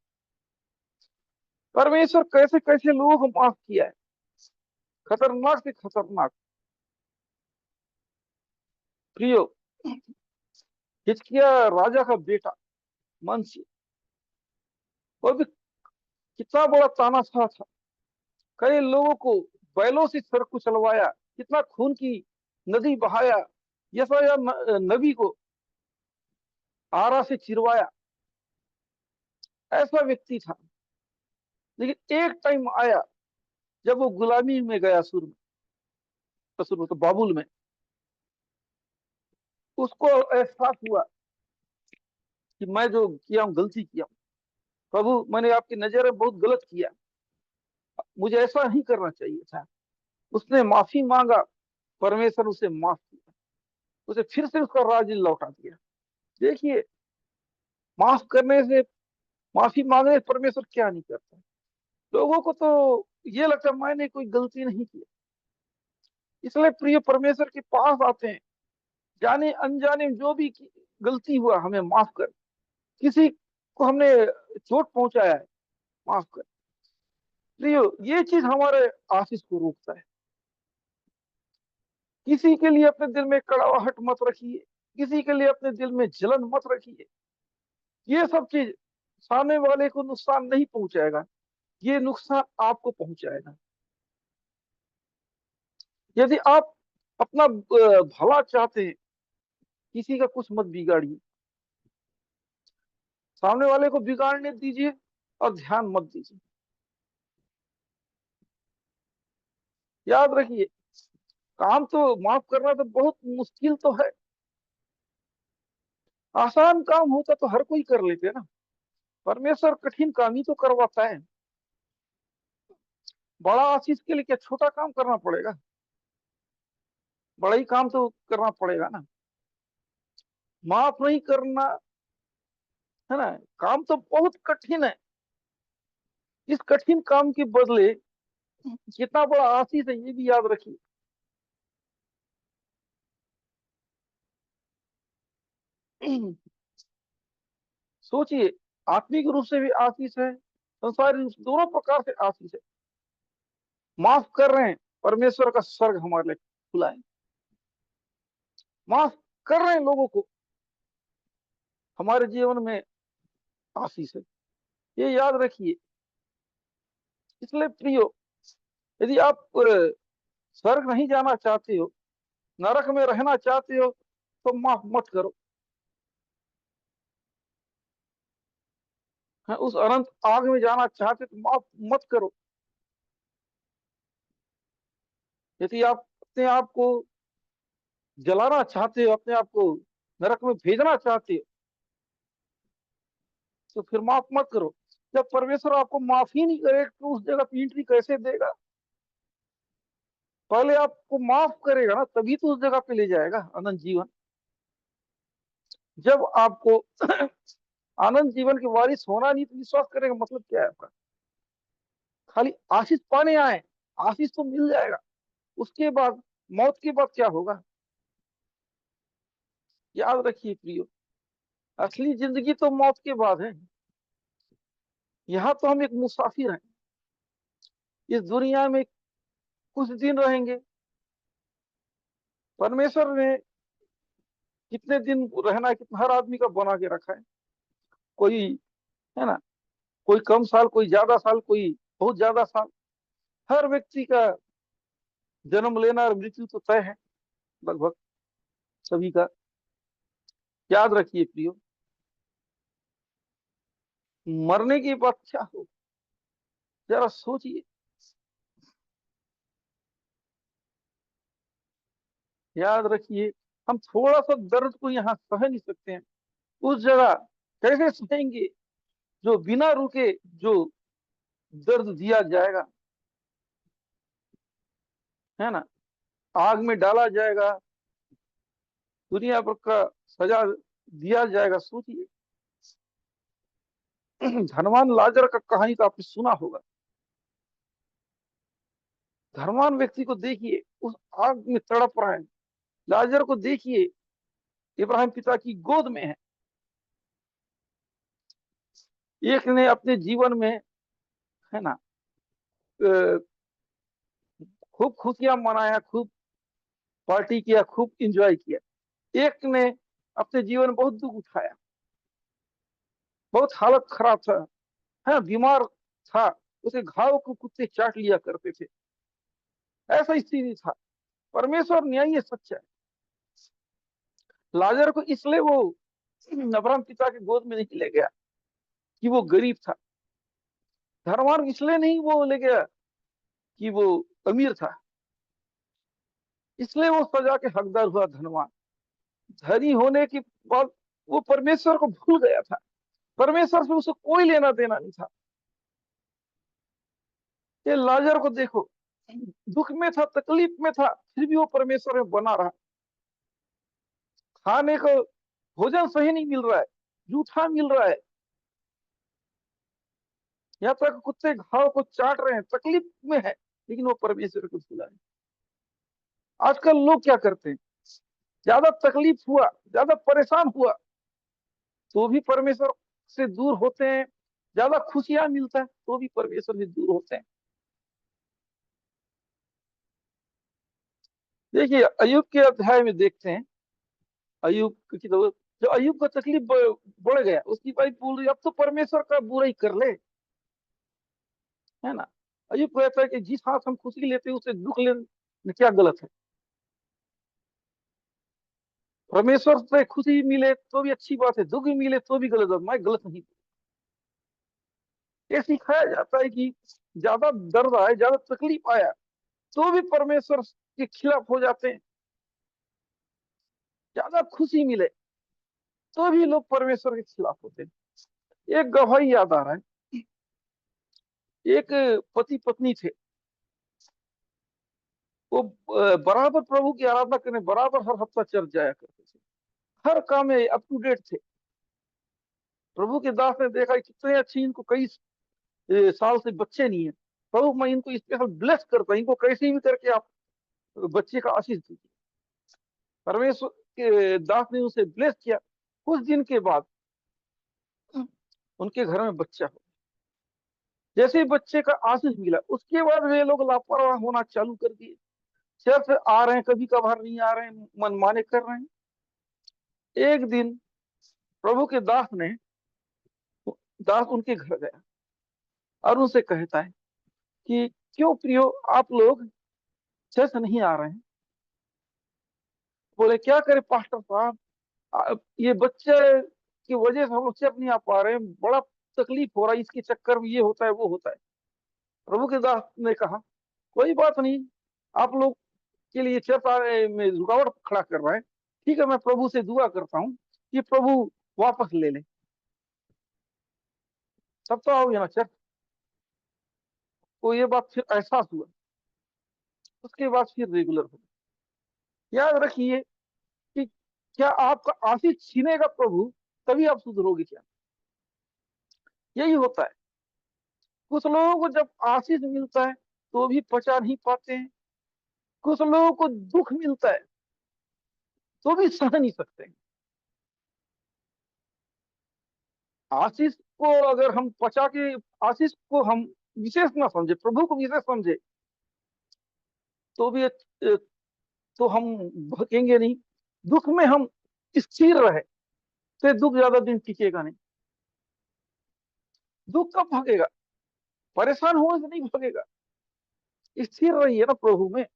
परमेश्वर कैसे कैसे लोगों को माफ किया है, खतरनाक से खतरनाक। प्रियो, हिजकिय्याह राजा का बेटा मनसी, वो भी कितना बड़ा तानाशाह था। कई लोगों को बैलों से सर कुचलवाया, कितना खून की नदी बहाया। यशायाह नबी को आरा से चिरवाया। ऐसा व्यक्ति था, लेकिन एक टाइम आया जब वो गुलामी में गया सुर में तो बाबुल में, उसको एहसास हुआ कि मैं जो किया हूँ गलती किया हूँ, प्रभु मैंने आपकी नजर में बहुत गलत किया, मुझे ऐसा नहीं करना चाहिए था। उसने माफी मांगा, परमेश्वर उसे माफ किया, उसे फिर से उसका राज लौटा दिया। देखिए माफ करने से, माफी मांगने से परमेश्वर क्या नहीं करता। लोगों को तो ये लगता है मैंने कोई गलती नहीं की, इसलिए प्रिय परमेश्वर के पास आते हैं, जाने अनजाने में जो भी गलती हुआ हमें माफ कर। किसी को हमने चोट पहुंचाया है, माफ कर। प्रियो ये चीज हमारे आशीष को रोकता है। किसी के लिए अपने दिल में कड़वाहट मत रखिए, किसी के लिए अपने दिल में जलन मत रखिए। ये सब चीज सामने वाले को नुकसान नहीं पहुंचाएगा, ये नुकसान आपको पहुंचाएगा। यदि आप अपना भला चाहते हैं, किसी का कुछ मत बिगाड़िए, सामने वाले को बिगाड़ने दीजिए और ध्यान मत दीजिए। याद रखिए काम तो माफ करना तो बहुत मुश्किल तो है। आसान काम होता तो हर कोई कर लेते ना, परमेश्वर कठिन काम ही तो करवाता है। बड़ा आशीष के लिए क्या छोटा काम करना पड़ेगा? बड़ा ही काम तो करना पड़ेगा ना। माफ नहीं करना, है ना, काम तो बहुत कठिन है। इस कठिन काम के बदले कितना बड़ा आशीष है, ये भी याद रखिए। सोचिए आत्मिक रूप से भी आशीष है, संसारिक रूप से, दोनों प्रकार से आशीष है। माफ कर रहे हैं, परमेश्वर का स्वर्ग हमारे लिए खुला है। माफ कर रहे हैं लोगों को, हमारे जीवन में आशीष है। ये याद रखिए। इसलिए प्रियो, यदि आप स्वर्ग नहीं जाना चाहते हो, नरक में रहना चाहते हो, तो माफ मत करो। हाँ, उस अनंत आग में जाना चाहते तो माफ मत करो। यदि आप अपने आप को जलाना चाहते हो, अपने आप को नरक में भेजना चाहते हो, तो फिर माफ मत करो। जब परमेश्वर आपको माफ ही नहीं करे तो उस जगह पे एंट्री कैसे देगा? पहले आपको माफ करेगा ना, तभी तो उस जगह पे ले जाएगा अनंत जीवन। जब आपको आनंद जीवन के वारिस होना नहीं तो विश्वास करेगा, मतलब क्या है आपका? खाली आशीष पाने आए, आशीष तो मिल जाएगा, उसके बाद मौत के बाद क्या होगा? याद रखिए प्रियो, असली जिंदगी तो मौत के बाद है। यहाँ तो हम एक मुसाफिर हैं, इस दुनिया में कुछ दिन रहेंगे। परमेश्वर ने कितने दिन रहना है, कितना हर आदमी का बना के रखा है। कोई, है ना, कोई कम साल, कोई ज्यादा साल, कोई बहुत ज्यादा साल। हर व्यक्ति का जन्म लेना और मृत्यु तो तय है लगभग सभी का। याद रखिए प्रियो, मरने के बाद क्या हो, जरा सोचिए। याद रखिए, हम थोड़ा सा दर्द को यहाँ सह नहीं सकते हैं, उस जगह कैसे सहेंगे जो बिना रुके जो दर्द दिया जाएगा, है ना, आग में डाला जाएगा, दुनिया भर का सजा दिया जाएगा। सोचिए। धनवान लाजर का कहानी तो आपने सुना होगा। धनवान व्यक्ति को देखिए, उस आग में तड़प रहा है। लाजर को देखिए, इब्राहिम पिता की गोद में है। एक ने अपने जीवन में, है ना, खूब खुशियां मनाया, खूब पार्टी किया, खूब इंजॉय किया। एक ने अपने जीवन में बहुत दुख उठाया, बहुत हालत खराब था, है, बीमार था, उसे घाव को कुत्ते चाट लिया करते थे, ऐसा स्थिति था। परमेश्वर न्यायी सच्चा है। लाजर को इसलिए वो अब्राहम पिता के गोद में नहीं ले गया कि वो गरीब था। धनवान इसलिए नहीं वो ले गया कि वो अमीर था, इसलिए वो सजा के हकदार हुआ धनवान। धनी होने के बाद वो परमेश्वर को भूल गया था, परमेश्वर से उसे कोई लेना देना नहीं था। ये लाजर को देखो, दुख में था, तकलीफ में था, फिर भी वो परमेश्वर में बना रहा। खाने को भोजन सही नहीं मिल रहा है, जूठा मिल रहा है, यहाँ तक कुत्ते घाव को चाट रहे हैं, तकलीफ में है, लेकिन वो परमेश्वर को भूला है। आजकल लोग क्या करते हैं, ज्यादा तकलीफ हुआ, ज्यादा परेशान हुआ तो भी परमेश्वर से दूर होते हैं, ज्यादा खुशियां मिलता है तो भी परमेश्वर से दूर होते हैं। देखिए, अयुब के अध्याय में देखते हैं, अयुब की तो, जो अयुब का तकलीफ बढ़ गया, उसकी वाइफ बोल रही अब तो परमेश्वर का बुरा ही कर ले, है ना। अयुब कहता है कि जिस हाथ हम खुशी लेते हैं उसे दुख लेने क्या गलत है? परमेश्वर से खुशी मिले तो भी अच्छी बात है, दुख भी मिले तो भी गलत है, मैं गलत नहीं। ये सिखाया जाता है कि ज्यादा दर्द आए, ज्यादा तकलीफ आया तो भी परमेश्वर के खिलाफ हो जाते हैं, ज्यादा खुशी मिले तो भी लोग परमेश्वर के खिलाफ होते हैं। एक गवाही याद आ रहा है। एक पति पत्नी थे, वो बराबर प्रभु की आराधना करने बराबर हर हफ्ता चर्च जाया करते थे, हर काम में अप टू डेट थे। प्रभु के दास ने देखा कि कितने अच्छी, इनको कई साल से बच्चे नहीं है, प्रभु मैं इनको स्पेशल ब्लेस करता हूं, इनको कैसे भी करके आप बच्चे का आशीष दीजिए। परमेश्वर के दास ने उसे ब्लेस किया। कुछ दिन के बाद उनके घर में बच्चा हो, जैसे ही बच्चे का आशीष मिला उसके बाद वे लोग लापरवाह होना चालू कर दिए। चर्च आ रहे हैं, कभी कभार नहीं आ रहे हैं, मनमाने कर रहे हैं, एक दिन प्रभु के दास उनके घर गया और उनसे कहता है कि क्यों प्रियो, आप लोग चर्च नहीं आ रहे हैं? बोले क्या करे पास्टर साहब, ये बच्चे की वजह से हम लोग चर्च नहीं आ पा रहे हैं, बड़ा तकलीफ हो रहा है, इसके चक्कर में ये होता है वो होता है। प्रभु के दास ने कहा कोई बात नहीं, आप लोग के लिए चर्च आने में रुकावट खड़ा कर रहा है, ठीक है, मैं प्रभु से दुआ करता हूँ कि प्रभु वापस ले ले, तब तो आओगे ना चर्च। तो ये बात फिर एहसास हुआ, उसके बाद फिर रेगुलर हो। याद रखिए कि क्या आपका आशीष छीनेगा प्रभु तभी आप सुधरोगे क्या? यही होता है। कुछ लोगों को जब आशीष मिलता है तो भी पचा नहीं पाते हैं, कुछ लोगों को दुख मिलता है तो भी सह नहीं सकते हैं। आशीष को अगर हम पचा के, आशीष को हम विशेष ना समझे, प्रभु को विशेष समझे, तो भी तो हम भकेंगे नहीं। दुख में हम स्थिर रहे तो दुख ज्यादा दिन टिकेगा नहीं। दुख कब भगेगा? परेशान होने से नहीं भगेगा। स्थिर रहिए ना प्रभु में।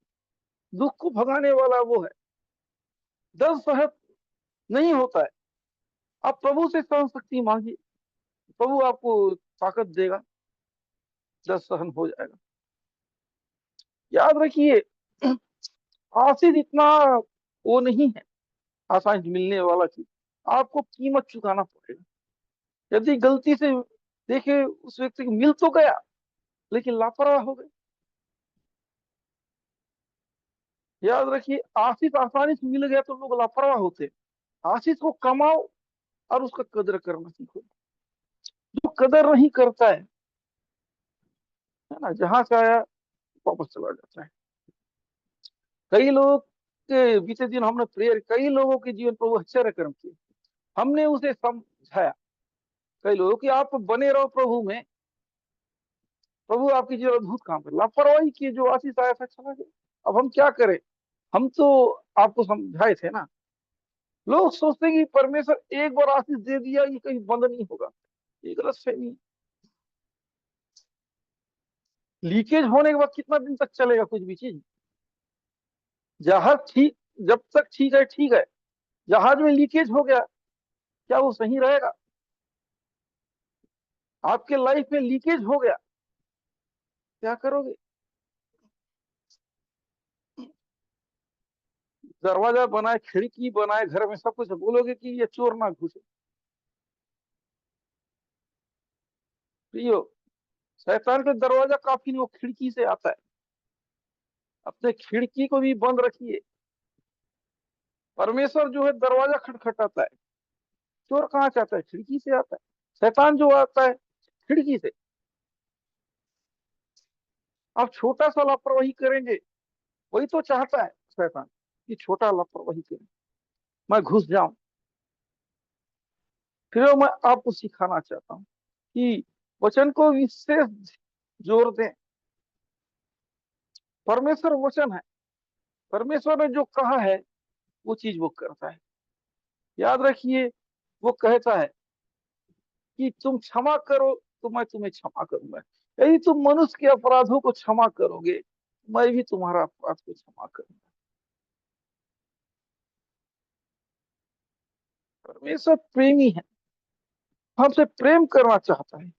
दुख को भगाने वाला वो है। दर्द सहन नहीं होता है, आप प्रभु से सहन शक्ति मांगिए, प्रभु आपको ताकत देगा, दर्द सहन हो जाएगा। याद रखिए आशीष इतना वो नहीं है आसानी मिलने वाला चीज, आपको कीमत चुकाना पड़ेगा। यदि गलती से देखे उस व्यक्ति को मिल तो गया लेकिन लापरवाह हो गए। याद रखिए आशीष आसानी से मिल गया तो लोग लापरवाह होते हैं। आशीष को कमाओ और उसका कदर करना सीखो। जो कदर नहीं करता है ना, जहां से आया वापस चला जाता है। कई लोग के बीते दिन हमने प्रेयर, कई लोगों के जीवन पर वो आश्चर्य कर्म किए, हमने उसे समझाया कई लोगों कि आप बने रहो प्रभु में, प्रभु आपकी जीवन अद्भुत काम करे। लापरवाही की जो आशीष आया था चला गया। अब हम क्या करें? हम तो आपको समझाए थे ना। लोग सोचते हैं कि परमेश्वर एक बार आशीष दे दिया ये कहीं बंद नहीं होगा, ये गलत फहमी। लीकेज होने के बाद कितना दिन तक चलेगा कुछ भी चीज? जहाज ठीक, जब तक ठीक है ठीक है, जहाज में लीकेज हो गया क्या वो सही रहेगा? आपके लाइफ में लीकेज हो गया, क्या करोगे? दरवाजा बनाए, खिड़की बनाए, घर में सब कुछ, बोलोगे कि ये चोर ना घुसे? प्रियो, शैतान का दरवाजा काफी नहीं, वो खिड़की से आता है। अपने खिड़की को भी बंद रखिए। परमेश्वर जो है दरवाजा खटखटाता है, चोर कहाँ से आता है? खिड़की से आता है। शैतान जो आता है खिड़की से। आप छोटा सा लापरवाही करेंगे, वही तो चाहता है शैतान कि छोटा लापरवाही करें, मैं घुस जाऊं। फिर मैं आपको सिखाना चाहता हूँ कि वचन को विशेष जोर दें। परमेश्वर वचन है, परमेश्वर ने जो कहा है वो चीज वो करता है। याद रखिए वो कहता है कि तुम क्षमा करो तो मैं तुम्हें क्षमा करूंगा। यदि तुम मनुष्य के अपराधों को क्षमा करोगे, मैं भी तुम्हारा अपराध को क्षमा करूंगा। परमेश्वर प्रेमी है, हमसे प्रेम करना चाहता है,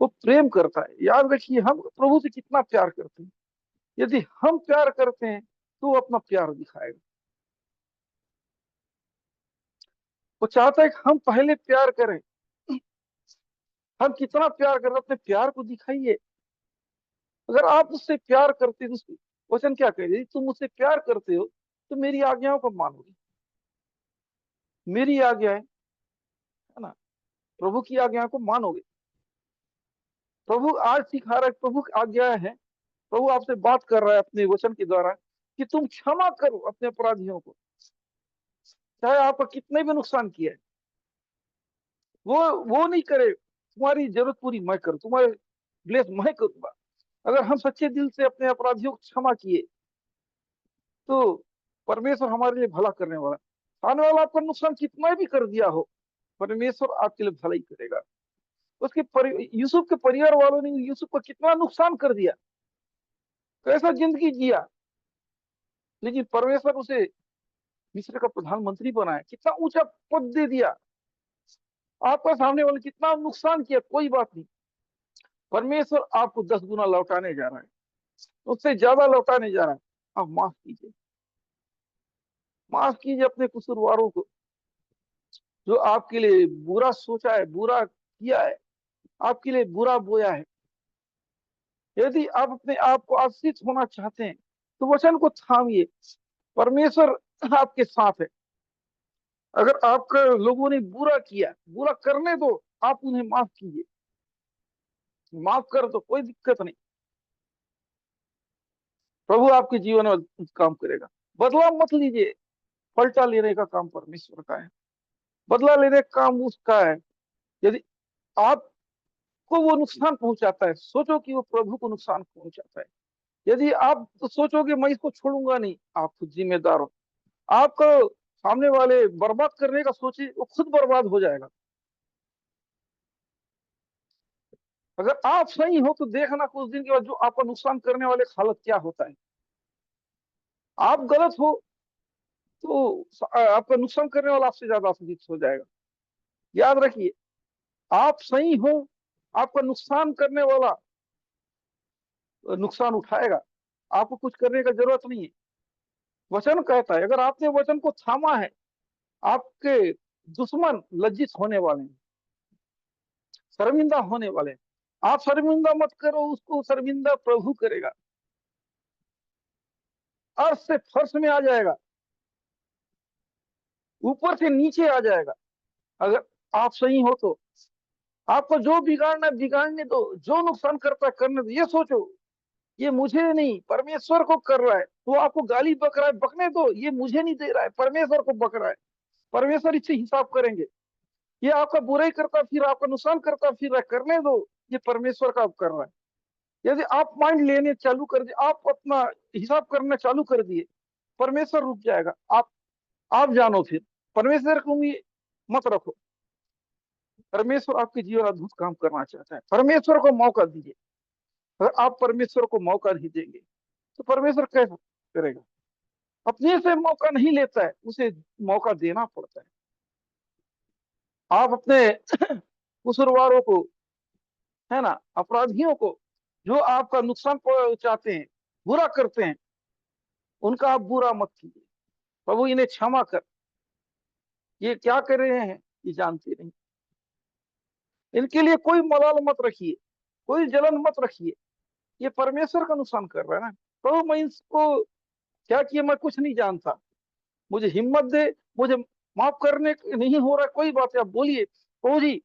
वो प्रेम करता है। याद रखिए हम प्रभु से कितना प्यार करते हैं। यदि हम प्यार करते हैं तो वो अपना प्यार दिखाएगा। वो चाहता है कि हम पहले प्यार करें। हम कितना प्यार कर रहे हैं, अपने प्यार को दिखाइए। अगर आप उससे प्यार करते हो, उसकी वचन क्या कह रही है, तुम मुझसे प्यार करते हो तो मेरी आज्ञाओं को मानोगे। मेरी आज्ञा है ना, प्रभु की आज्ञा को मानोगे। प्रभु आज सिखा रहा है, प्रभु की आज्ञा है, प्रभु आपसे बात कर रहा है अपने वचन के द्वारा कि तुम क्षमा करो अपने अपराधियों को, चाहे आपका कितने भी नुकसान किया है। वो नहीं करे, तुम्हारी जरूरत पूरी मैं करूँ, तुम्हारे ब्लेस मैं करूंगा। अगर हम सच्चे दिल से अपने अपराधियों को क्षमा किए तो परमेश्वर हमारे लिए भला करने वाला है। सामने वाला आपका नुकसान कितना भी कर दिया हो, परमेश्वर आपके लिए भलाई करेगा। यूसुफ के परिवार वालों ने यूसुफ को कितना नुकसान कर दिया, कैसा जिंदगी जिया, लेकिन परमेश्वर उसे मिस्र का प्रधानमंत्री बनाया, कितना ऊंचा पद दे दिया। आपका सामने वाले कितना नुकसान किया, कोई बात नहीं, परमेश्वर आपको 10 गुना लौटाने जा रहा है, उससे ज्यादा लौटाने जा रहा है। आप माफ कीजिए, माफ कीजिए अपने कसूरवारों को, जो आपके लिए बुरा सोचा है, बुरा किया है, आपके लिए बुरा बोया है। यदि आप अपने आप को आशीष होना चाहते हैं तो वचन को थामिए, परमेश्वर आपके साथ है। अगर आपका लोगों ने बुरा किया, बुरा करने दो, आप उन्हें माफ कीजिए, माफ कर दो, कोई दिक्कत नहीं। प्रभु आपके जीवन में काम करेगा। बदला मत लीजिए, पलटा लेने का काम परमेश्वर का है, बदला लेने का काम उसका है। यदि आपको वो नुकसान पहुंचाता है, सोचो कि वो प्रभु को नुकसान पहुंचाता है। यदि आप तो सोचोगे मैं इसको छोड़ूंगा नहीं, आप खुद जिम्मेदार हो। आपको सामने वाले बर्बाद करने का सोचे, वो खुद बर्बाद हो जाएगा। अगर आप सही हो तो देखना कुछ दिन के बाद जो आपका नुकसान करने वाले की हालत क्या होता है। आप गलत हो तो आपका नुकसान करने वाला आपसे ज्यादा आसानी हो जाएगा। याद रखिए, आप सही हो, आपका नुकसान करने वाला नुकसान उठाएगा, आपको कुछ करने का जरूरत नहीं है। वचन कहता है अगर आपने वचन को थामा है, आपके दुश्मन लज्जित होने वाले हैं, शर्मिंदा होने वाले हैं। आप शर्मिंदा मत करो, उसको शर्मिंदा प्रभु करेगा, अर्श से फर्श में आ जाएगा, ऊपर से नीचे आ जाएगा। अगर आप सही हो तो आपको जो बिगाड़ना है बिगाड़ने दो, जो नुकसान करता है करने दो। ये सोचो ये मुझे नहीं, परमेश्वर को कर रहा है। वो आपको गाली बक रहा है, बकने दो, ये मुझे नहीं दे रहा है, परमेश्वर को बक रहा है। परमेश्वर इससे हिसाब करेंगे। ये आपका बुराई करता फिर आपका नुकसान करता फिर रहा है, करने दो, ये परमेश्वर का कर रहा है। यदि आप माइंड लेने चालू कर दिए, आप अपना हिसाब करना चालू कर दिए, परमेश्वर रुक जाएगा। आप जानो फिर, परमेश्वर को उम्मीद मत रखो। परमेश्वर आपके जीवन अद्भुत काम करना चाहता है, परमेश्वर को मौका दीजिए। अगर आप परमेश्वर को मौका नहीं देंगे तो परमेश्वर कैसा करेगा। अपने से मौका नहीं लेता है, उसे मौका देना पड़ता है। आप अपने कसूरवारों को, है ना, अपराधियों को, जो आपका नुकसान पहुंचाते हैं, बुरा करते हैं, उनका आप बुरा मत कीजिए। प्रभु इन्हें क्षमा कर, ये क्या कर रहे हैं ये जानते नहीं। इनके लिए कोई मलाल मत रखिए, कोई जलन मत रखिए, ये परमेश्वर का नुकसान कर रहा है ना। प्रभु मैं इसको क्या किया, मैं कुछ नहीं जानता, मुझे हिम्मत दे, मुझे माफ करने नहीं हो रहा, कोई बात है आप बोलिए, प्रभु जी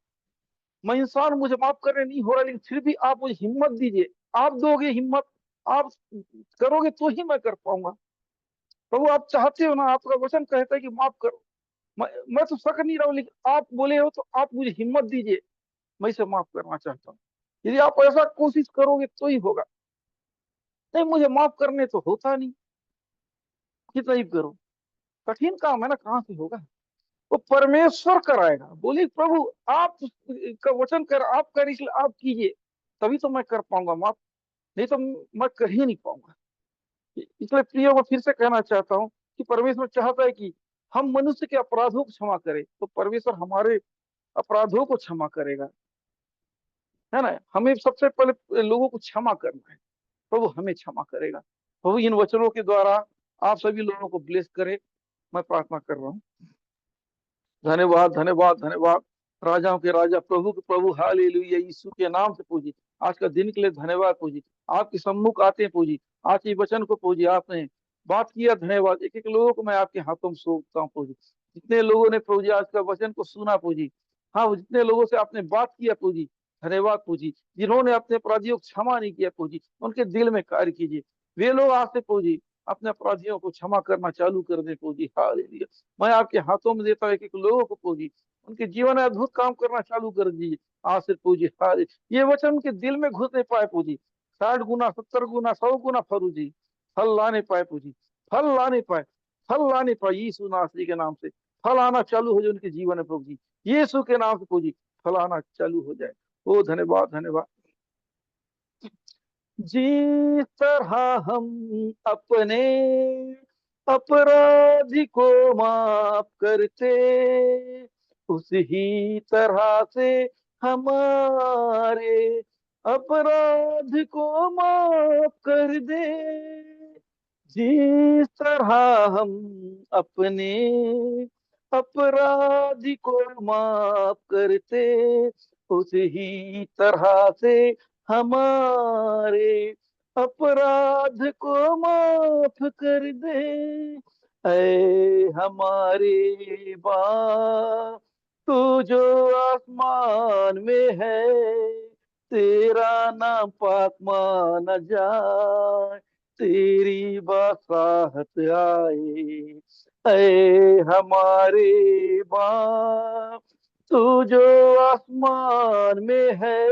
मैं इंसान, मुझे माफ करने नहीं हो रहा, लेकिन फिर भी आप मुझे हिम्मत दीजिए। आप दोगे हिम्मत, आप करोगे तो ही मैं कर पाऊंगा। प्रभु आप चाहते हो ना, आपका वचन कहता है कि माफ करो। मैं तो सक नहीं रहा हूं, लेकिन आप बोले हो तो आप मुझे हिम्मत दीजिए, मैं इसे माफ करना चाहता हूँ। यदि आप ऐसा कोशिश करोगे तो ही होगा, नहीं मुझे माफ करने तो होता नहीं, कितना ही करो, कठिन काम है ना, कहाँ से होगा। वो परमेश्वर कराएगा। बोलिए प्रभु आप का वचन कर, आप कर, इसलिए आप कीजिए, तभी तो मैं कर पाऊंगा माफ, नहीं तो मैं कर ही नहीं पाऊंगा। इसलिए प्रियो मैं फिर से कहना चाहता हूँ कि परमेश्वर चाहता है कि हम मनुष्य के अपराधों को क्षमा करें, तो परमेश्वर हमारे अपराधों को क्षमा करेगा, है ना। हमें सबसे पहले लोगों को क्षमा करना है, प्रभु हमें क्षमा करेगा। प्रभु इन वचनों के द्वारा आप सभी लोगों को ब्लेस करे, मैं प्रार्थना कर रहा हूँ। धन्यवाद धन्यवाद धन्यवाद, राजाओं के राजा, प्रभु के प्रभु, हालेलुया, यीशु के नाम से पूजी। आज का दिन के लिए धन्यवाद पूजी, आपके सम्मुख आते हैं पूजी, आज के वचन को पूजी, आपने बात किया, धन्यवाद। एक एक लोगों को मैं आपके हाथों में सौंपता हूँ पूजी, जितने लोगों ने प्रभु जी आज का वचन को सुना पूजी, हाँ जितने लोगों से आपने बात किया पूजी, धन्यवाद पूजी। जिन्होंने अपने अपराधियों को क्षमा नहीं किया पूजी, उनके दिल में कार्य कीजिए, वे लोग आज से पूजी अपने अपराधियों को क्षमा करना चालू कर दे पूजी, हालेलुया। मैं आपके हाथों में देता हूँ एक एक लोगों को पूजी, उनके जीवन में अद्भुत काम करना चालू कर दीजिए आज से पूजी, हाल ये वचन उनके दिल में घुस नहीं पाए पूजी, 60 गुना 70 गुना 100 गुना फरू जी, फल ला नहीं पाए पूजी, फल ला नहीं पाए, फल ला नहीं पाए, यीशु नासरी के नाम से फल आना चालू हो जाए उनके जीवन में प्रभु जी, यीशु के नाम से प्रभु जी फल आना चालू हो जाए। ओ धन्यवाद धन्यवाद। जिस तरह हम अपने अपराधी को माफ करते, उस ही तरह से हमारे अपराध को माफ कर दे। जिस तरह हम अपने अपराधी को माफ करते, उस ही तरह से हमारे अपराध को माफ कर दे। ऐ हमारे बाप, तू जो आसमान में है, तेरा नाम पाक माना जाए, तेरी बसाहत आए। ऐ हमारे बाप, तू जो आसमान में है,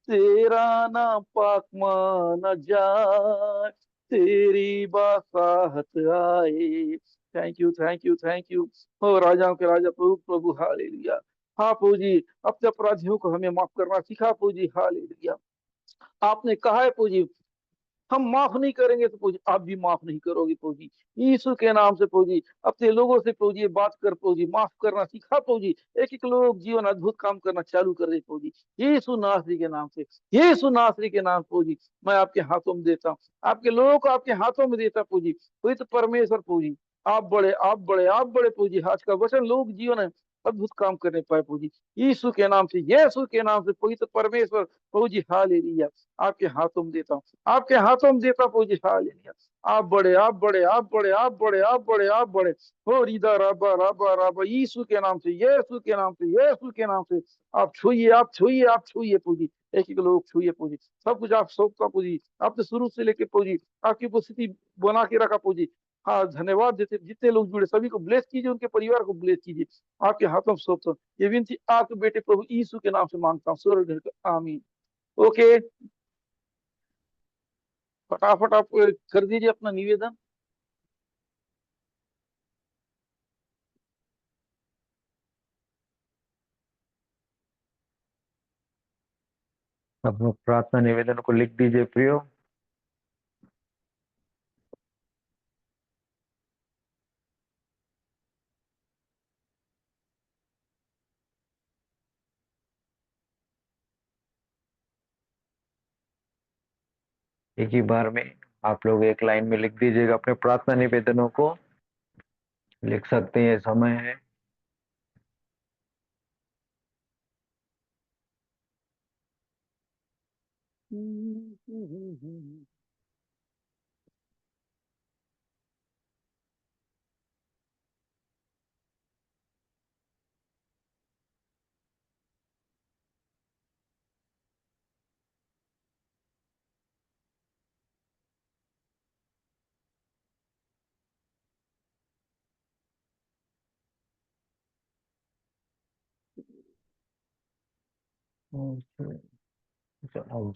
तेरा नाम पाक माना जाए, तेरी बासाहत आए। Thank you thank you thank you. हो राजाओं के राजा प्रभु प्रभु हालेलुया। हाँ प्रभु जी, अपने अपराधियों को हमें माफ करना सिखा प्रभु जी, हालेलुया। आपने कहा है प्रभु जी, हम माफ नहीं करेंगे तो प्रभु जी आप भी माफ नहीं करोगे प्रभु जी। यीशु के नाम से प्रभु जी अपने लोगों से प्रभु जी ये बात कर प्रभु जी, माफ करना सिखा प्रभु जी। एक एक लोग जीवन अद्भुत काम करना चालू कर दे प्रभु जी, यीशु नासरी के नाम से, यीशु नासरी के नाम प्रभु जी मैं आपके हाथों में देता हूँ, आपके लोगों को आपके हाथों में देता प्रभु जी। पवित्र परमेश्वर प्रभु जी, आप बड़े आप बड़े आप बड़े प्रभु जी, आज का वचन लोग जीवन में अद्भुत काम करने पाए प्रभु जी, यीशु के नाम से, यीशु के नाम से पवित्र परमेश्वर प्रभु जी हालेलुया। आपके हाथों में देता हूँ, आपके हाथों में देता प्रभु जी, हालेलुया। आप बड़े आप बड़े आप बड़े आप बड़े आप बड़े आप बड़े हो रिदा रबा रबा रबा, यीशु के नाम से, यीशु के नाम से, यीशु के नाम से आप छुइए आप छुइए आप छुइए प्रभु जी। एक एक लोग छुइए प्रभु जी, सब कुछ आप सौंपता प्रभु जी, आपने शुरू से लेके प्रभु जी आपकी उपस्थिति बना के रखा प्रभु जी। हाँ धन्यवाद देते, जितने लोग जुड़े सभी को ब्लेस कीजिए, उनके परिवार को ब्लेस कीजिए, आपके हाथों में सौंपता हूँ। ये विनती आपके बेटे प्रभु यीशु के नाम से मांगता हूँ, स्वर्ग आमीन। ओके, फटाफट आप कर दीजिए अपना निवेदन। अपने प्रार्थना निवेदन को लिख दीजिए प्रियो। एक ही बार में आप लोग एक लाइन में लिख दीजिएगा अपने प्रार्थना निवेदनों को, लिख सकते हैं, समय है।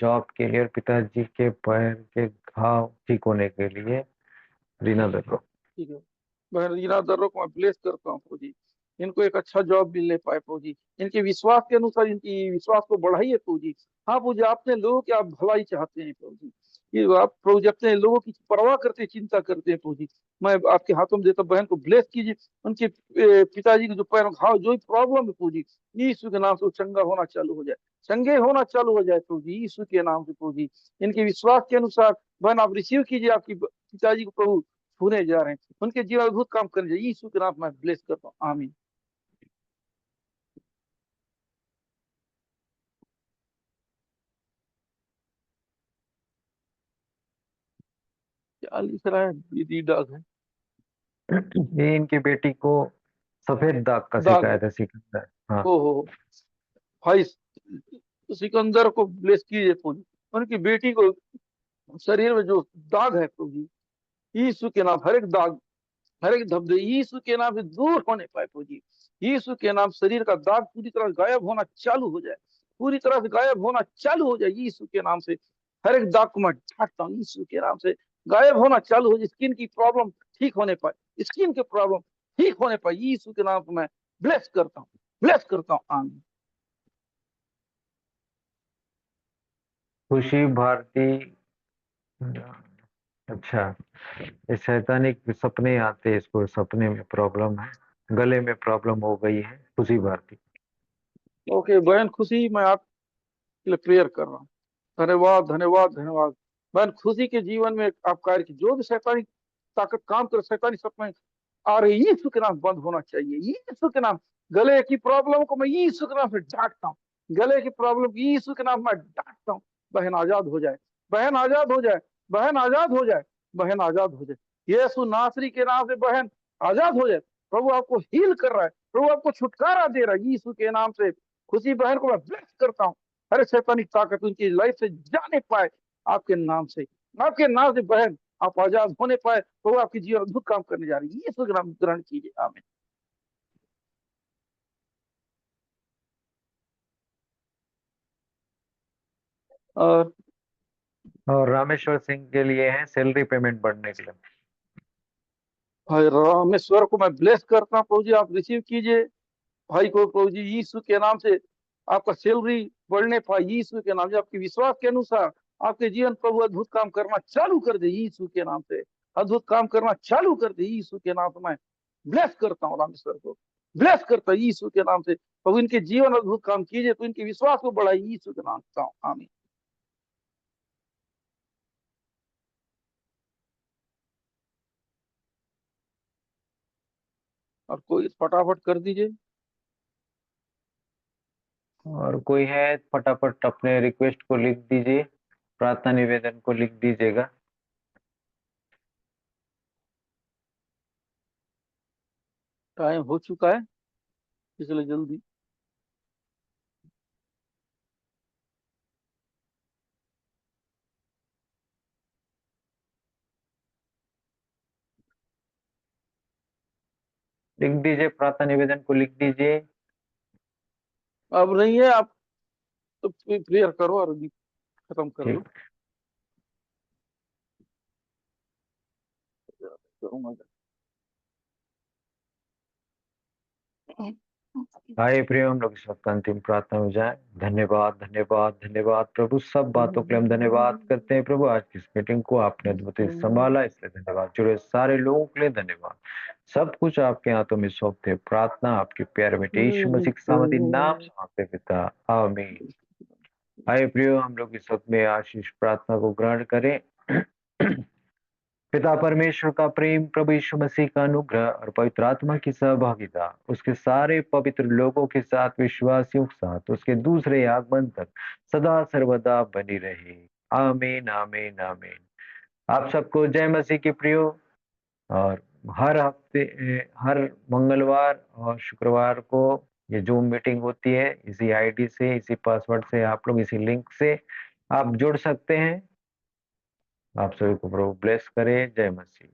जॉब के लिए और पिताजी के पैर के घाव ठीक होने के लिए रीना दर्रो। ठीक है, बहन रीना दर्रो को मैं ब्लेस करता हूँ फौजी, इनको एक अच्छा जॉब मिलने पाए फौजी, इनके विश्वास के अनुसार इनकी विश्वास को बढ़ाइए फौजी। हाँ फौजी, अपने लोगों की आप भलाई चाहते हैं फौजी, ये आप फौजी अपने लोगों की परवाह करते हैं, चिंता करते हैं फौजी। मैं आपके हाथों में देता हूं, बहन को ब्लेस कीजिए, उनके पिताजी के जो पैरों घाव जो भी प्रॉब्लम है फौजी, यीशु के नाम से वो चंगा होना चालू हो जाए, चंगे होना चालू हो जाए फौजी, यीशु के नाम से फौजी। इनके विश्वास के अनुसार बहन आप रिसीव कीजिए, आपकी पिताजी को प्रभु छूने जा रहे हैं, उनके जीवन अद्भुत काम करने जाए, यीशु के नाम में ब्लेस करता हूँ, आमीन। क्या लिख रहा है, दीदी डाक है, ये इनकी बेटी को सफेद दाग का दाग है। शिकायत है, सिकंदर। हाँ। हो भाई, सिकंदर को ब्लेस कीजिए पूरी, उनकी बेटी को शरीर में जो दाग है प्रभु जी, यीशु के नाम हर एक दाग, हर एक धब्बे यीशु के नाम से दूर होने पाए प्रभु जी। यीशु के नाम शरीर का दाग पूरी तरह गायब होना चालू हो जाए, पूरी तरह से गायब होना चालू हो जाए यीशु के नाम से। हर एक दाग को मैं ढांकता हूँ यीशु के नाम से, गायब होना चालू हो जाए। स्किन की प्रॉब्लम ठीक होने पाए, स्किन के प्रॉब्लम ठीक होने पाए, यीशु के नाम से मैं ब्लेस करता हूँ, ब्लेस करता हूँ। आमीन। खुशी भारती। अच्छा, ये शैतानिक सपने आते हैं, इसको सपने में प्रॉब्लम है, गले में प्रॉब्लम हो गई है। खुशी भारती। ओके बहन खुशी, मैं आपके लिए प्रेयर कर रहा हूँ। धन्यवाद धन्यवाद धन्यवाद। बहन खुशी के जीवन में आप कार्य की जो भी शैतानी ताकत काम कर, शैतानी सपने आ रही, यीशु के नाम बंद होना चाहिए, यीशु के नाम। गले की प्रॉब्लम को मैं यीशु के नाम से डांटता हूँ, गले की प्रॉब्लम यीशु के नाम में डांटता हूँ। बहन आजाद हो जाए, बहन आजाद हो जाए, बहन आजाद हो जाए, बहन आजाद हो जाए। यीशु नासरी के नाम से बहन आजाद हो जाए। प्रभु आपको हील कर रहा है, प्रभु आपको छुटकारा दे रहा है यीशु के नाम से। खुशी बहन को मैं ब्लेस करता हूँ, हर शैतानिक ताकत उनकी लाइफ से जाने पाए आपके नाम से, आपके नाम से बहन आप आजाद होने पाए। तो आपकी जीवन अद्भुत काम करने जा रही है, यीशु के नाम ग्रहण कीजिए। आमीन। और और रामेश्वर सिंह के लिए है सैलरी पेमेंट बढ़ने के लिए। भाई रामेश्वर को मैं ब्लेस करता हूँ, प्रभु जी आप रिसीव कीजिए भाई को, प्रभु जी यीशु के नाम से आपका सैलरी बढ़ने पाए, यीशु के नाम से आपके विश्वास के अनुसार आपके जीवन प्रभु अद्भुत काम करना चालू कर दे यीशु के नाम से, अद्भुत काम करना चालू कर दे यीशु के नाम से। मैं ब्लेस करता हूँ रामेश्वर को, ब्लेस करता हूँ यीशु के नाम से। प्रभु इनके जीवन अद्भुत काम कीजिए, तो इनके विश्वास को बढ़ाइए यीशु के नाम से। आमीन। और कोई फटाफट कर दीजिए। और कोई है फटाफट अपने रिक्वेस्ट को लिख दीजिए, प्रार्थना निवेदन को लिख दीजिएगा। टाइम हो चुका है, इसलिए जल्दी। लिख दीजिए, प्रार्थना निवेदन को लिख दीजिए। अब नहीं है, आप तो प्रेयर करो और खत्म कर दो। ठीक। करूंगा। आइए प्रिय, हम लोग इस वक्त अंतिम प्रार्थना में जाए। धन्यवाद धन्यवाद धन्यवाद प्रभु, सब बातों के लिए हम धन्यवाद करते हैं प्रभु। आज की इस मीटिंग को आपने अद्भुत संभाला, इसलिए धन्यवाद। जुड़े सारे लोगों के लिए धन्यवाद। सब कुछ आपके हाथों में सौंपते, प्रार्थना आपके प्यारे बेटे यीशु मसीह के सामर्थी नाम से मांगते पिता, आमीन। आइए प्रियो, हम लोग इस वक्त में आशीष प्रार्थना को ग्रहण करें। पिता परमेश्वर का प्रेम, प्रभु यीशु मसीह का अनुग्रह और पवित्र आत्मा की सहभागिता उसके सारे पवित्र लोगों के साथ, विश्वासियों के साथ, उसके दूसरे आगमन तक सदा सर्वदा बनी रहे। आमीन आमीन आमीन। आप सबको जय मसीह के प्रियो। और हर हफ्ते, हर मंगलवार और शुक्रवार को ये जूम मीटिंग होती है। इसी आईडी से, इसी पासवर्ड से आप लोग, इसी लिंक से आप जुड़ सकते हैं। आप सभी को प्रभु ब्लेस करे। जय मसीह।